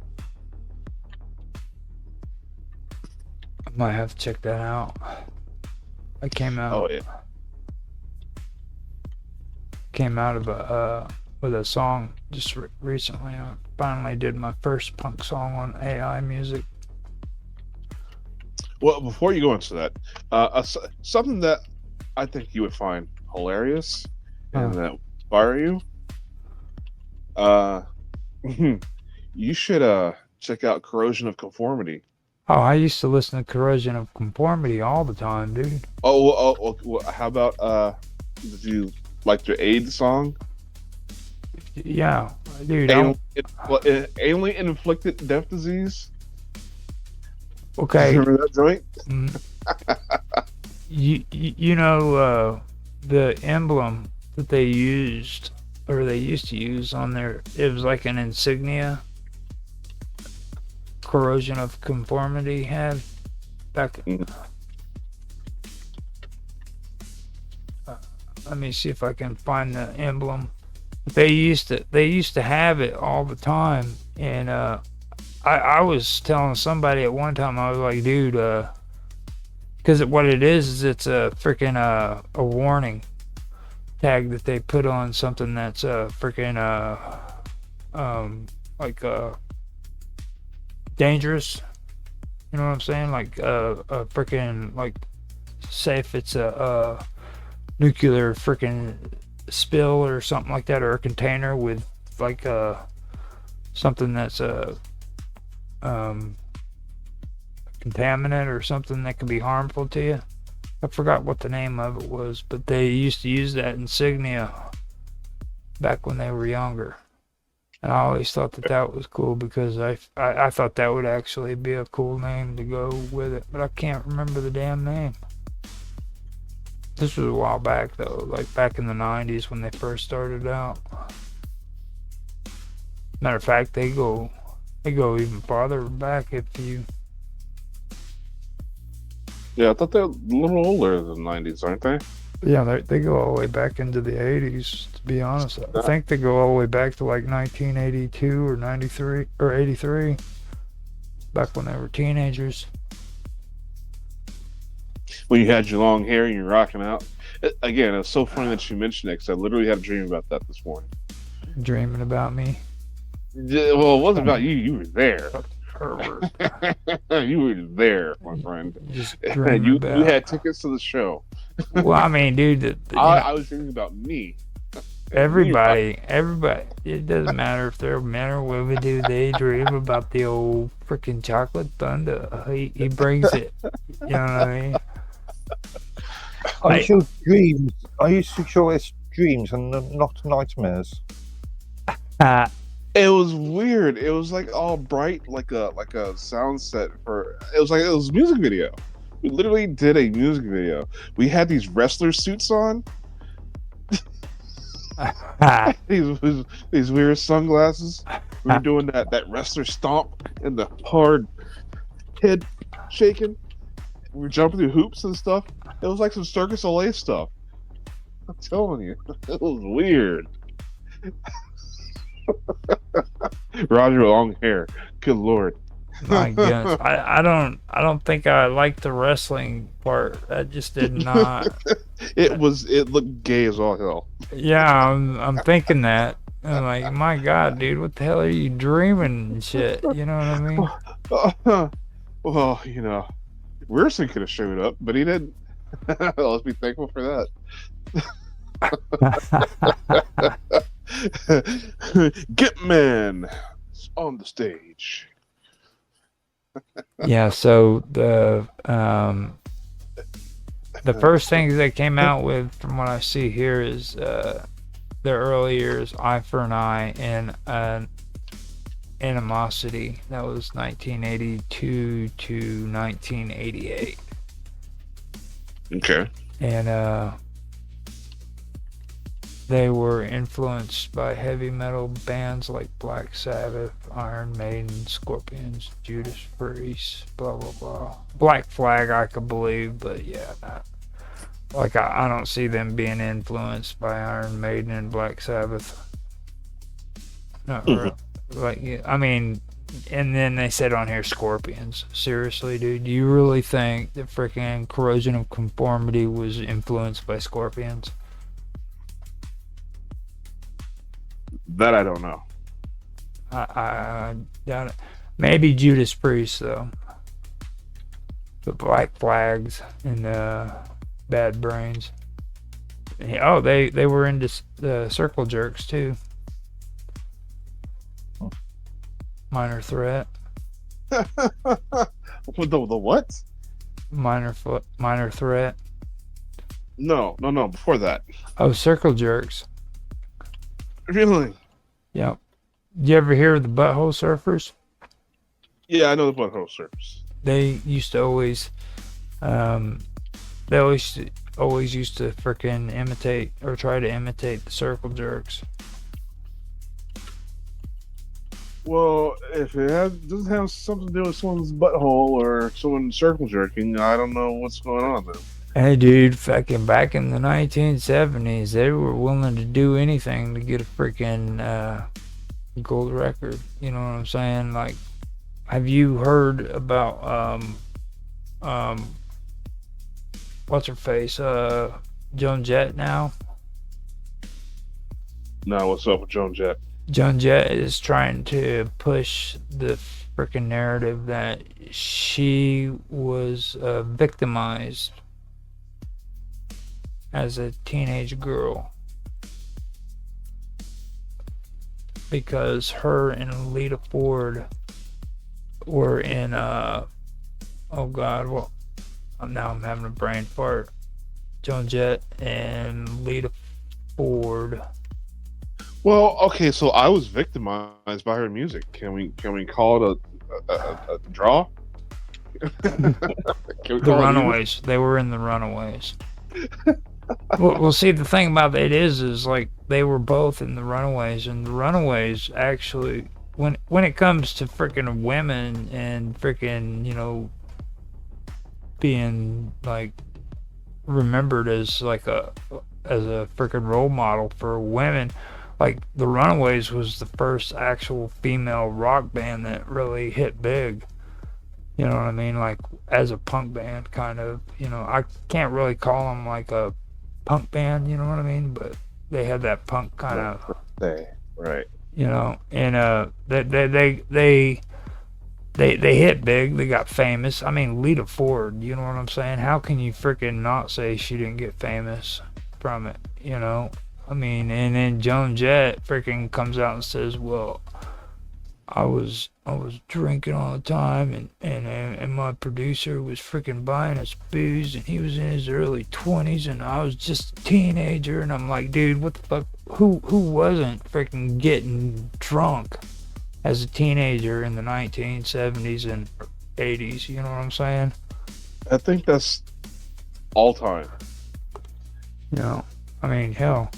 I might have to check that out. I came out. Oh yeah. Came out of with a song just recently. I finally did my first punk song on AI music. Well, before you go into that, something that I think you would find hilarious and that inspire you, you should check out Corrosion of Conformity. Oh, I used to listen to Corrosion of Conformity all the time, dude. How about did you like their AIDS song? Yeah, dude. Alien inflicted death disease. Okay. Remember that joint? Mm. You know the emblem that they used or they used to use on their, it was like an insignia Corrosion of Conformity had back. Mm. Let me see if I can find the emblem. They used to have it all the time, and I was telling somebody at one time, I was like, dude, because what it is it's a freaking a warning tag that they put on something that's freaking like dangerous. You know what I'm saying? Like a freaking, like, say if it's a nuclear freaking spill or something like that, or a container with like something that's a contaminant or something that can be harmful to you. I forgot what the name of it was, but they used to use that insignia back when they were younger. And I always thought that was cool because I thought that would actually be a cool name to go with it, but I can't remember the damn name. This was a while back though, like back in the 90s when they first started out. Matter of fact, they go even farther back if you. Yeah, I thought they're a little older than the 90s, aren't they? Yeah, they go all the way back into the 80s, to be honest. I think they go all the way back to like 1982 or 93 or 83, back when they were teenagers. When you had your long hair and you're rocking out. Again, it's so funny that you mentioned it because I literally had a dream about that this morning. Dreaming about me? Well, it wasn't about you. You were there. You were there, my friend. Just you had tickets to the show. Well, I mean, dude, I was thinking about me. Everybody. It doesn't matter if they're men or women, dude. They dream about the old freaking chocolate thunder. He brings it. You know what I mean? Are you sure it's dreams and not nightmares? It was weird. It was like all bright, like a sound set for. It was a music video. We literally did a music video. We had these wrestler suits on. these weird sunglasses. We were doing that wrestler stomp and the hard head shaking. We were jumping through hoops and stuff. It was like some Circus Olay stuff. I'm telling you, it was weird. Roger with long hair. Good Lord. My goodness, I don't think I liked the wrestling part. I just did not. It looked gay as all hell. Yeah, I'm thinking that. I'm like, my God, dude, what the hell are you dreaming and shit? You know what I mean? Well, you know, Rearson could have showed up, but he didn't. Let's be thankful for that. Get Man on the stage. Yeah, so the first things they came out with, from what I see here, is their early years, Eye for an Eye, and Animosity. That was 1982 to 1988. Okay. And they were influenced by heavy metal bands like Black Sabbath, Iron Maiden, Scorpions, Judas Priest, blah blah blah. Black Flag, I could believe, but yeah, I don't see them being influenced by Iron Maiden and Black Sabbath. Not really. Like, I mean, and then they said on here Scorpions. Seriously, dude, do you really think that freaking Corrosion of Conformity was influenced by Scorpions? That I don't know. I doubt it. Maybe Judas Priest though. The Black Flags and Bad Brains. Oh, they were into the Circle Jerks too. Minor Threat. The what? Minor threat. No. Before that, Oh, circle jerks. really? Yep. You ever hear of the butthole surfers? Yeah, I know the butthole surfers. They used to always, um, always used to freaking imitate or try to imitate the circle jerks. Well, if doesn't have something to do with someone's butthole or someone circle jerking, I don't know what's going on then. Hey, dude, fucking back in the 1970s, they were willing to do anything to get a freaking gold record. You know what I'm saying? Like, have you heard about what's her face? Joan Jett now. No, what's up with Joan Jett? Joan Jett is trying to push the freaking narrative that she was victimized as a teenage girl because her and Lita Ford were in oh god, well, now I'm having a brain fart. Joan Jett and Lita Ford. Well, okay, so I was victimized by her music. Can we call it a draw? Can we The call it Runaways. They were in the Runaways. Well, see, the thing about it is like they were both in the Runaways, and the Runaways actually, when it comes to freaking women and freaking, you know, being like remembered as like a freaking role model for women, like the Runaways was the first actual female rock band that really hit big. You know what I mean? Like as a punk band, kind of. You know, I can't really call them like a punk band. You know what I mean? But they had that punk kind of. Right. You know, and they hit big. They got famous. I mean, Lita Ford. You know what I'm saying? How can you freaking not say she didn't get famous from it? You know. I mean, and then Joan Jett freaking comes out and says, "Well, I was drinking all the time, and my producer was freaking buying us booze, and he was in his early 20s, and I was just a teenager." And I'm like, dude, what the fuck? Who wasn't freaking getting drunk as a teenager in the 1970s and 80s? You know what I'm saying? I think that's all time. You know, I mean, hell.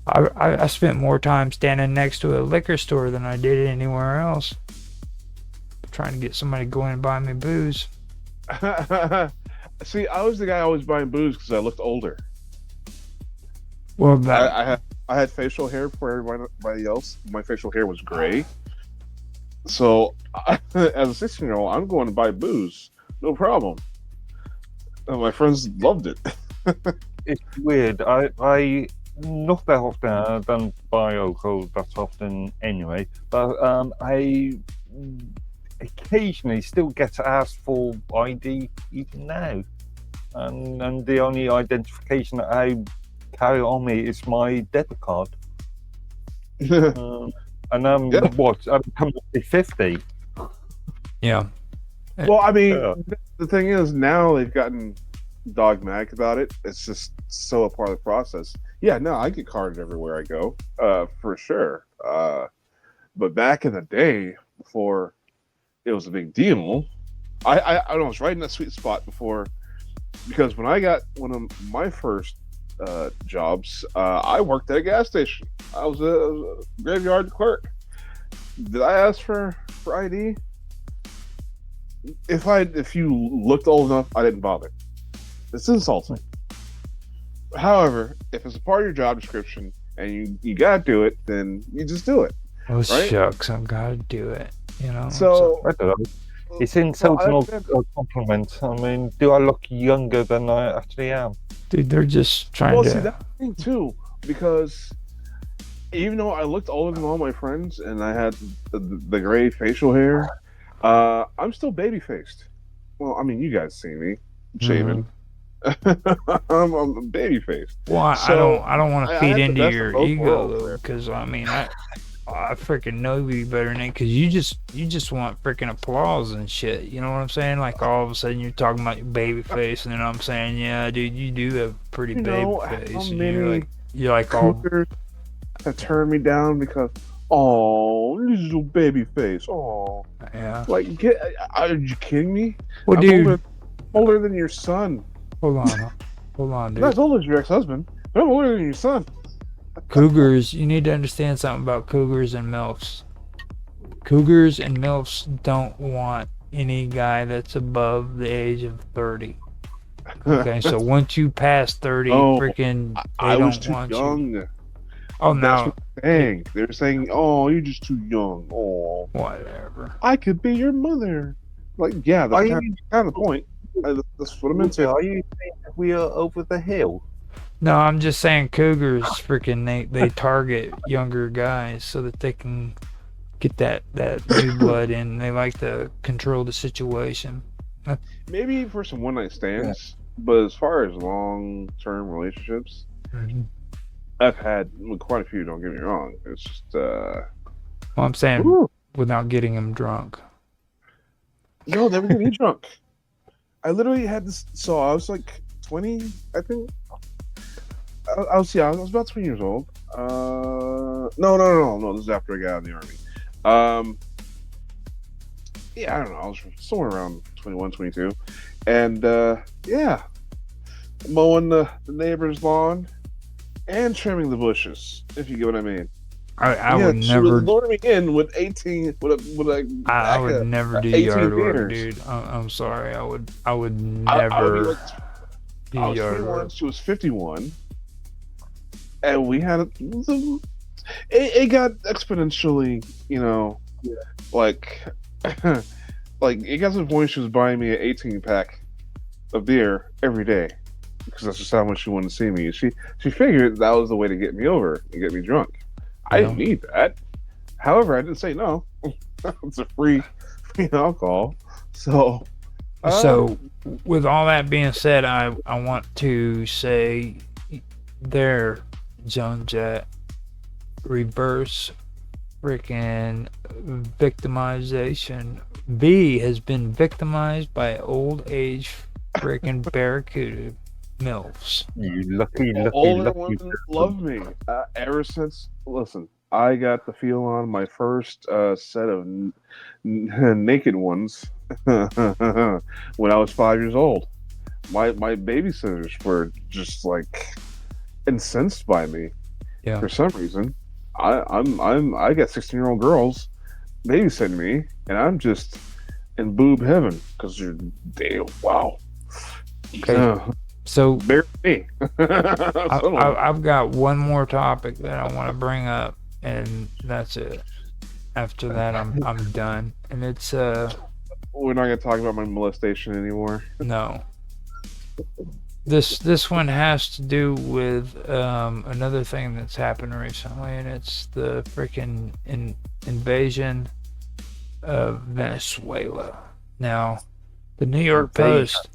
I spent more time standing next to a liquor store than I did anywhere else, trying to get somebody to go in and buy me booze. See, I was the guy always buying booze because I looked older. Well, I had facial hair before everybody else. My facial hair was gray. So, as a 16-year-old, I'm going to buy booze. No problem. And my friends loved it. It's weird. I not that often. I don't buy alcohol that often anyway. But I occasionally still get asked for ID even now. And the only identification that I carry on me is my debit card. And I'm I'm coming to be 50. Yeah. Well, I mean, the thing is, now they've gotten dogmatic about it. It's just so a part of the process. Yeah, no, I get carded everywhere I go, for sure. But back in the day, before it was a big deal, I was right in that sweet spot before, because when I got one of my first jobs, I worked at a gas station. I was a graveyard clerk. Did I ask for ID? If you looked old enough, I didn't bother. It's insulting. However, if it's a part of your job description and you gotta do it, then you just do it. Oh, right? Shucks, I've got to do it. You know. So I don't know. It's insulting or a compliment. I mean, do I look younger than I actually am? Dude, they're just trying to. See, that's the thing too, because even though I looked older than all my friends and I had the gray facial hair, I'm still baby faced. Well, I mean, you guys see me, I'm shaven. I'm baby faced. Well, So, I don't want to feed had the into best of your both ego worlds though, there. because I mean, I freaking know you better than that because you just want freaking applause and shit. You know what I'm saying? Like all of a sudden you're talking about your baby face, and then I'm saying, yeah, dude, you do have a pretty You baby know how face, and many you're like all cougars have turned me down because, oh, this is your baby face. Oh, yeah. like, are you kidding me? Well, I'm dude, older than your son. hold on, hold on, I'm not dude. as old as your ex-husband, but I'm older than your son. Cougars, you need to understand something about cougars and milfs. Cougars and milfs don't want any guy that's above the age of 30. Okay, so once you pass 30, Oh, freaking, they I was don't too want you. young. Oh, That's now, what they're saying. They're saying, "Oh, you're just too young." Oh, whatever. I could be your mother. Like, yeah, that's Are kind you, of the point. That's what I'm into. are you saying that we are over the hill? No, I'm just saying cougars, freaking, they target younger guys so that they can get that new blood in. They like to control the situation. Maybe for some one night stands, but as far as long term relationships, Mhm. I've had quite a few. Don't get me wrong. It's just, Well, I'm saying whew. without getting them drunk. No, they were getting me drunk. I literally had this. So I was like 20, I think. I was about 20 years old. No. This is after I got out of the army. Yeah, I don't know. I was somewhere around 21, 22. And yeah, mowing the neighbor's lawn and trimming the bushes, if you get what I mean. I Yeah, would she was never. luring me in with 18, with a I pack would of never do 18 yard work, beers. dude. I'm sorry. I would I would be never like, do I was yard 21, work. she was 51, and we had it got exponentially, like, like it got to the point she was buying me an 18 pack of beer every day because that's just how much she wanted to see me. She figured that was the way to get me over and get me drunk. I Yeah. didn't need that. However, I didn't say no. It's a free alcohol. So, So, with all that being said, I want to say there, John Jett, reverse freaking victimization. V has been victimized by old age freaking barracuda milfs. You lucky, older lucky. women love me. Ever since, listen, I got the feel on my first set of naked ones when I was 5 years old. My babysitters were just like incensed by me Yeah. for some reason. I got 16-year-old girls babysitting me, and I'm just in boob heaven because you're damn wow. Okay. So Bear me. I've got one more topic that I want to bring up, and that's it. After that, I'm done. And it's We're not gonna talk about my molestation anymore. no. This one has to do with another thing that's happened recently, and it's the freaking invasion of Venezuela. Now, the New York Post,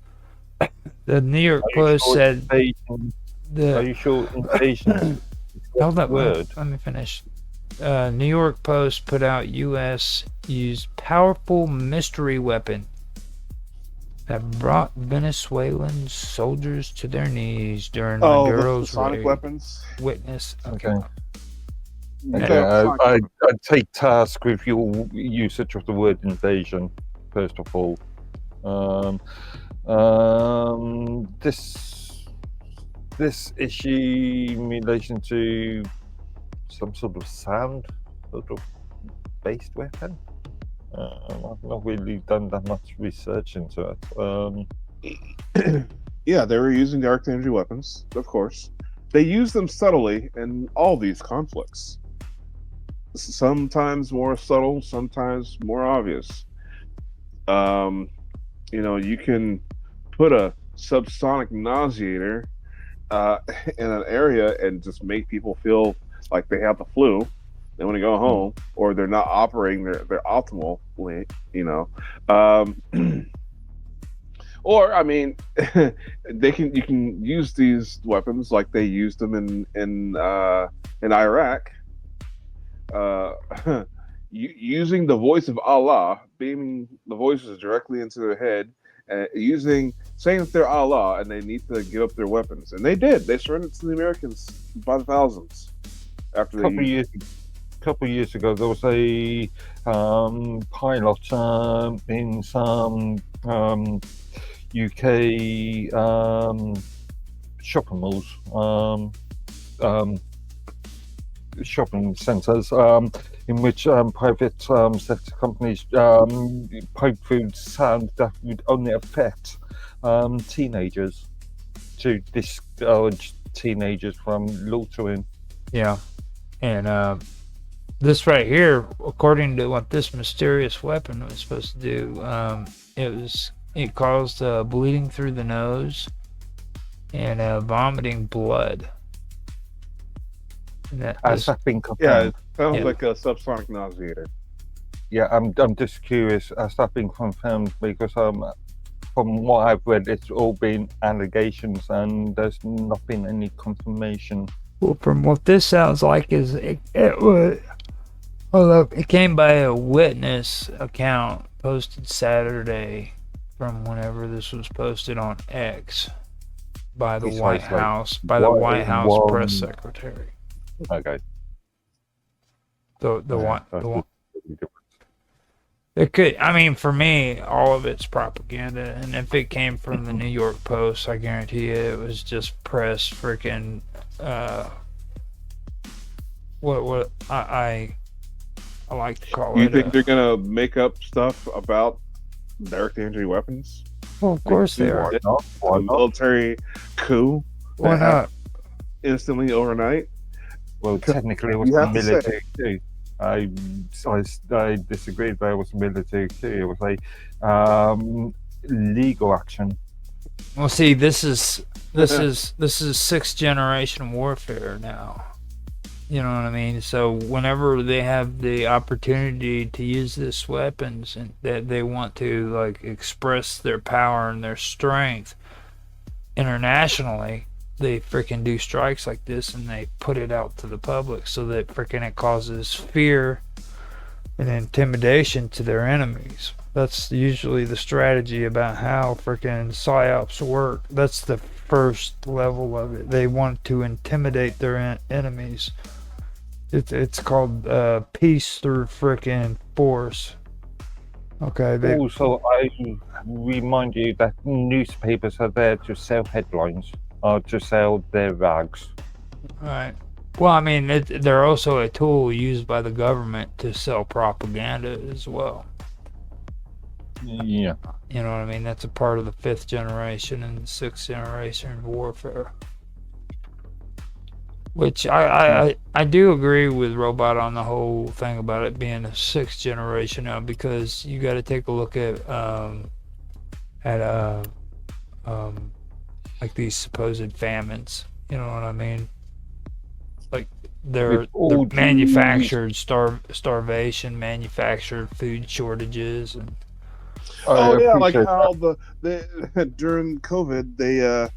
said Invasion? the Are you sure invasion? hold up, word? let me finish. New York Post put out U.S. used powerful mystery weapon that brought Venezuelan soldiers to their knees during Maduro's the sonic raid. Weapons. Witness. Okay. Okay, I take task with your usage of the word invasion, first of all. This issue in relation to some sort of sound sort of based weapon. I've not really done that much research into it. Yeah, they were using dark energy weapons, of course. They use them subtly in all these conflicts. Sometimes more subtle, sometimes more obvious. You can put a subsonic nauseator in an area and just make people feel like they have the flu. They want to go home, or they're not operating their optimally. Or I mean, you can use these weapons like they used them in Iraq, uh, using the voice of Allah, beaming the voices directly into their head, saying that they're Allah and they need to give up their weapons, and they did. They surrendered to the Americans by the thousands after they couple years couple years ago, there was a pilot in some UK shopping malls, shopping centres, in which private sector companies piped through sound that would only affect teenagers to discourage teenagers from loitering. Yeah. And this right here, according to what this mysterious weapon was supposed to do, it caused bleeding through the nose and vomiting blood. And Has that been Yeah, confirmed? it sounds Yeah. like a subsonic nauseator. Yeah, I'm just curious. Has that been confirmed? Because from what I've read, it's all been allegations, and there's not been any confirmation. Well, from what this sounds like is it was. Well, it came by a witness account posted Saturday from whenever this was posted on X by the Besides, White like, House, by the what- White House one- press secretary. Okay. The Yeah, one, that's the one. really different. It could. I mean, for me, all of it's propaganda, and if it came from the New York Post, I guarantee you, it was just press freaking. What I like to call You it. think they're gonna make up stuff about direct entry weapons? Well, of course they are. Why not? Why A not? military coup Why not? instantly overnight? Well, technically, it was You a have to say- military coup. I disagree that it was a military coup. It was a legal action. Well, see, this is sixth generation warfare now. You know what I mean? So whenever they have the opportunity to use this weapons and that they want to like express their power and their strength internationally, they freaking do strikes like this and they put it out to the public so that freaking it causes fear and intimidation to their enemies. That's usually the strategy about how freaking psyops work. That's the first level of it. They want to intimidate their enemies. It's called peace through freaking force. Okay. Also, I remind you that newspapers are there to sell headlines or to sell their rags. Right. Well, I mean, they're also a tool used by the government to sell propaganda as well. Yeah. You know what I mean? That's a part of the fifth generation and sixth generation warfare. Which I do agree with Robot on the whole thing about it being a sixth generation now, because you got to take a look at like these supposed famines. You know what I mean? Like they're manufactured starvation, manufactured food shortages, and Oh yeah, like appreciate how the during COVID the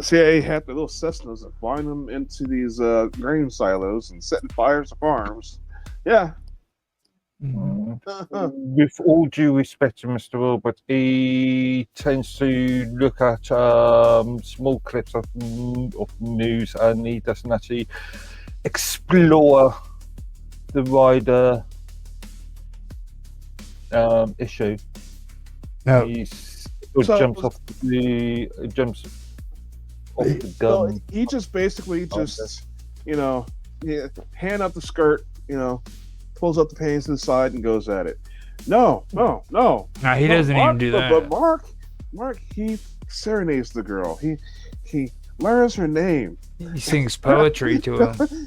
CIA had the little Cessnas and flying them into these grain silos and setting fires to farms. Yeah. With all due respect to Mr. Robert, he tends to look at small clips of news, and he doesn't actually explore the wider issue. no, He So- jumps off the So gun. he just basically just hand up the skirt, pulls up the pants to the side and goes at it. No. he doesn't Mark, even do that. But Mark, he serenades the girl. He learns her name. He sings poetry to him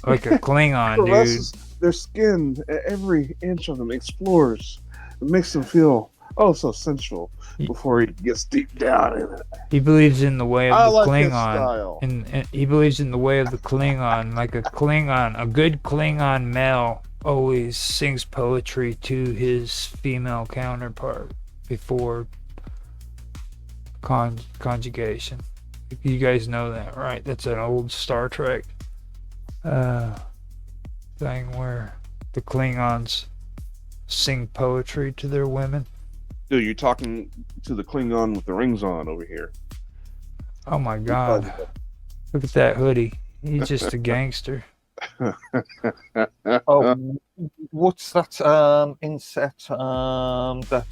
like a Klingon, dude. Caresses their skin, every inch of them explores. It makes them feel so sensual before he gets deep down in it. He believes in the way of I the like his Klingon. style. And he believes in the way of the Klingon, like a good Klingon male always sings poetry to his female counterpart before conjugation. You guys know that, right? That's an old Star Trek thing where the Klingons sing poetry to their women? Dude, you're talking to the Klingon with the rings on over here. Oh my God! Look at that hoodie. He's just a gangster. Oh, what's that inset that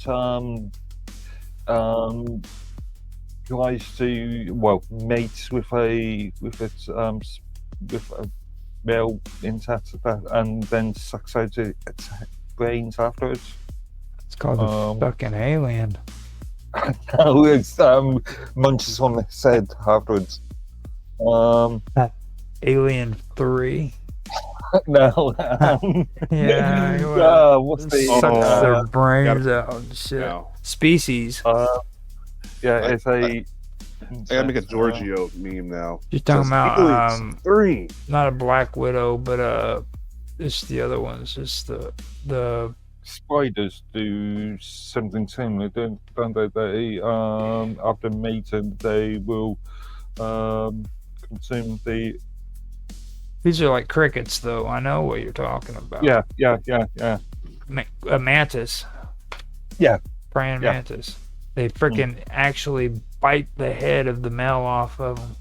guys do? Well, mates with a male inset and then sucks out its brains afterwards. It's called a fucking alien. No, it's munches on the head afterwards. Alien 3. No. Yeah. What's the Sucks their brains out and shit. No. Species. It's a. I gotta make a Giorgio meme now. You're talking about Aliens 3. not a Black Widow, but it's the other ones. It's the Spiders do something similar, don't they? They after mating, they will consume the. These are like crickets, though. I know what you're talking about. Yeah. A mantis. Yeah. Praying mantis. They freaking actually bite the head of the male off of them,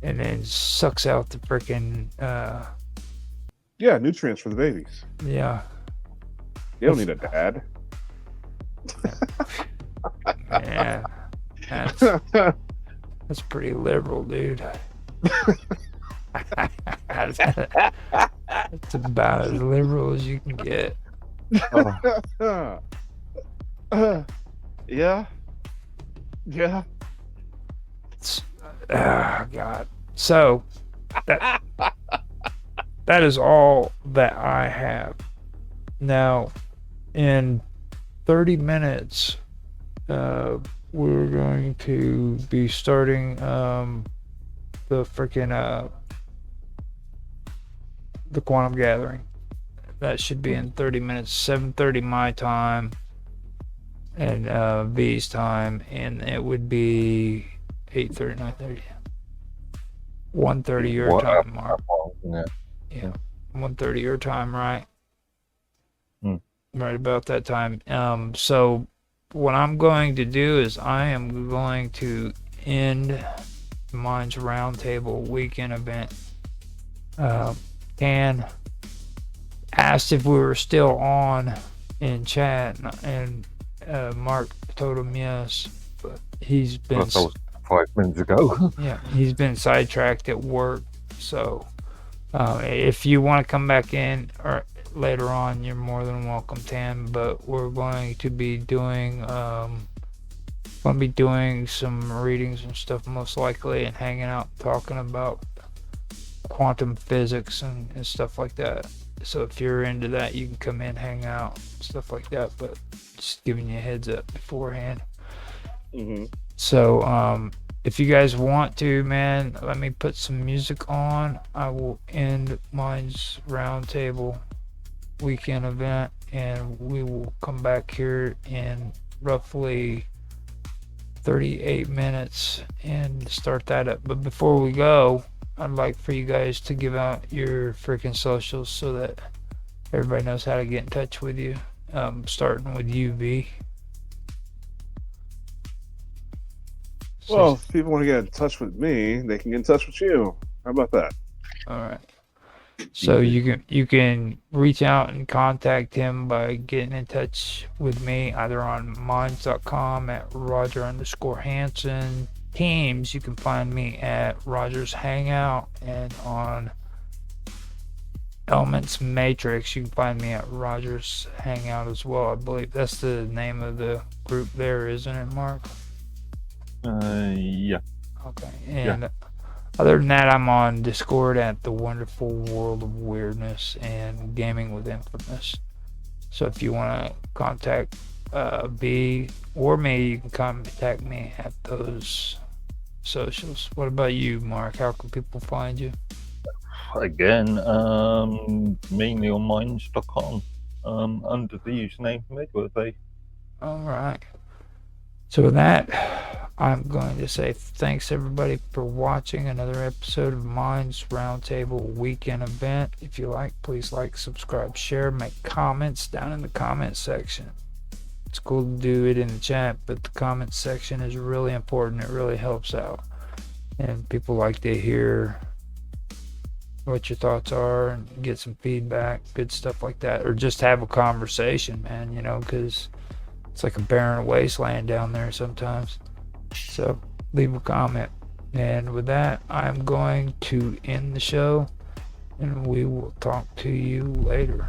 and then sucks out the freaking. Yeah, nutrients for the babies. Yeah. You don't need a dad. Yeah. That's pretty liberal, dude. It's about as liberal as you can get. Yeah. Oh, God. So, that is all that I have. Now, in 30 minutes, we're going to be starting the freaking the quantum gathering. That should be in 30 minutes, 7:30 my time and V's time, and it would be 8:30, 9:30, 1:30 your time, Mark. Yeah, 1:30 your time, right? Right about that time. So what I'm going to do is I am going to end Minds Roundtable weekend event. Can asked if we were still on in chat, and Mark told him yes, but he's been. That was 5 minutes ago. Yeah, he's been sidetracked at work. So if you want to come back in or later on, you're more than welcome, Tam. But we're going to be doing some readings and stuff, most likely, and hanging out talking about quantum physics and stuff like that. So if you're into that, you can come in, hang out, stuff like that. But just giving you a heads up beforehand. So if you guys want to, man, let me put some music on. I will end Minds Roundtable weekend event, and we will come back here in roughly 38 minutes and start that up. But before we go, I'd like for you guys to give out your freaking socials so that everybody knows how to get in touch with you. Starting with you, V. Well, if people want to get in touch with me, they can get in touch with you. How about that? All right. So you can reach out and contact him by getting in touch with me either on minds.com at Roger_Hanson. Teams, you can find me at Rogers Hangout, and on Elements Matrix, you can find me at Rogers Hangout as well. I believe that's the name of the group there, isn't it, Mark? Yeah. Okay. And other than that, I'm on Discord at The Wonderful World of Weirdness and Gaming with Infamous. So if you want to contact B or me, you can contact me at those socials. What about you, Mark? How can people find you? Again, mainly on minds.com under the username Midworthy. All right. So with that, I'm going to say thanks everybody for watching another episode of Mine's Roundtable weekend event. If you like, please like, subscribe, share, make comments down in the comment section. It's cool to do it in the chat, but the comment section is really important. It really helps out. And people like to hear what your thoughts are and get some feedback, good stuff like that. Or just have a conversation, man, you know, because it's like a barren wasteland down there sometimes. So leave a comment. And with that, I'm going to end the show, and we will talk to you later.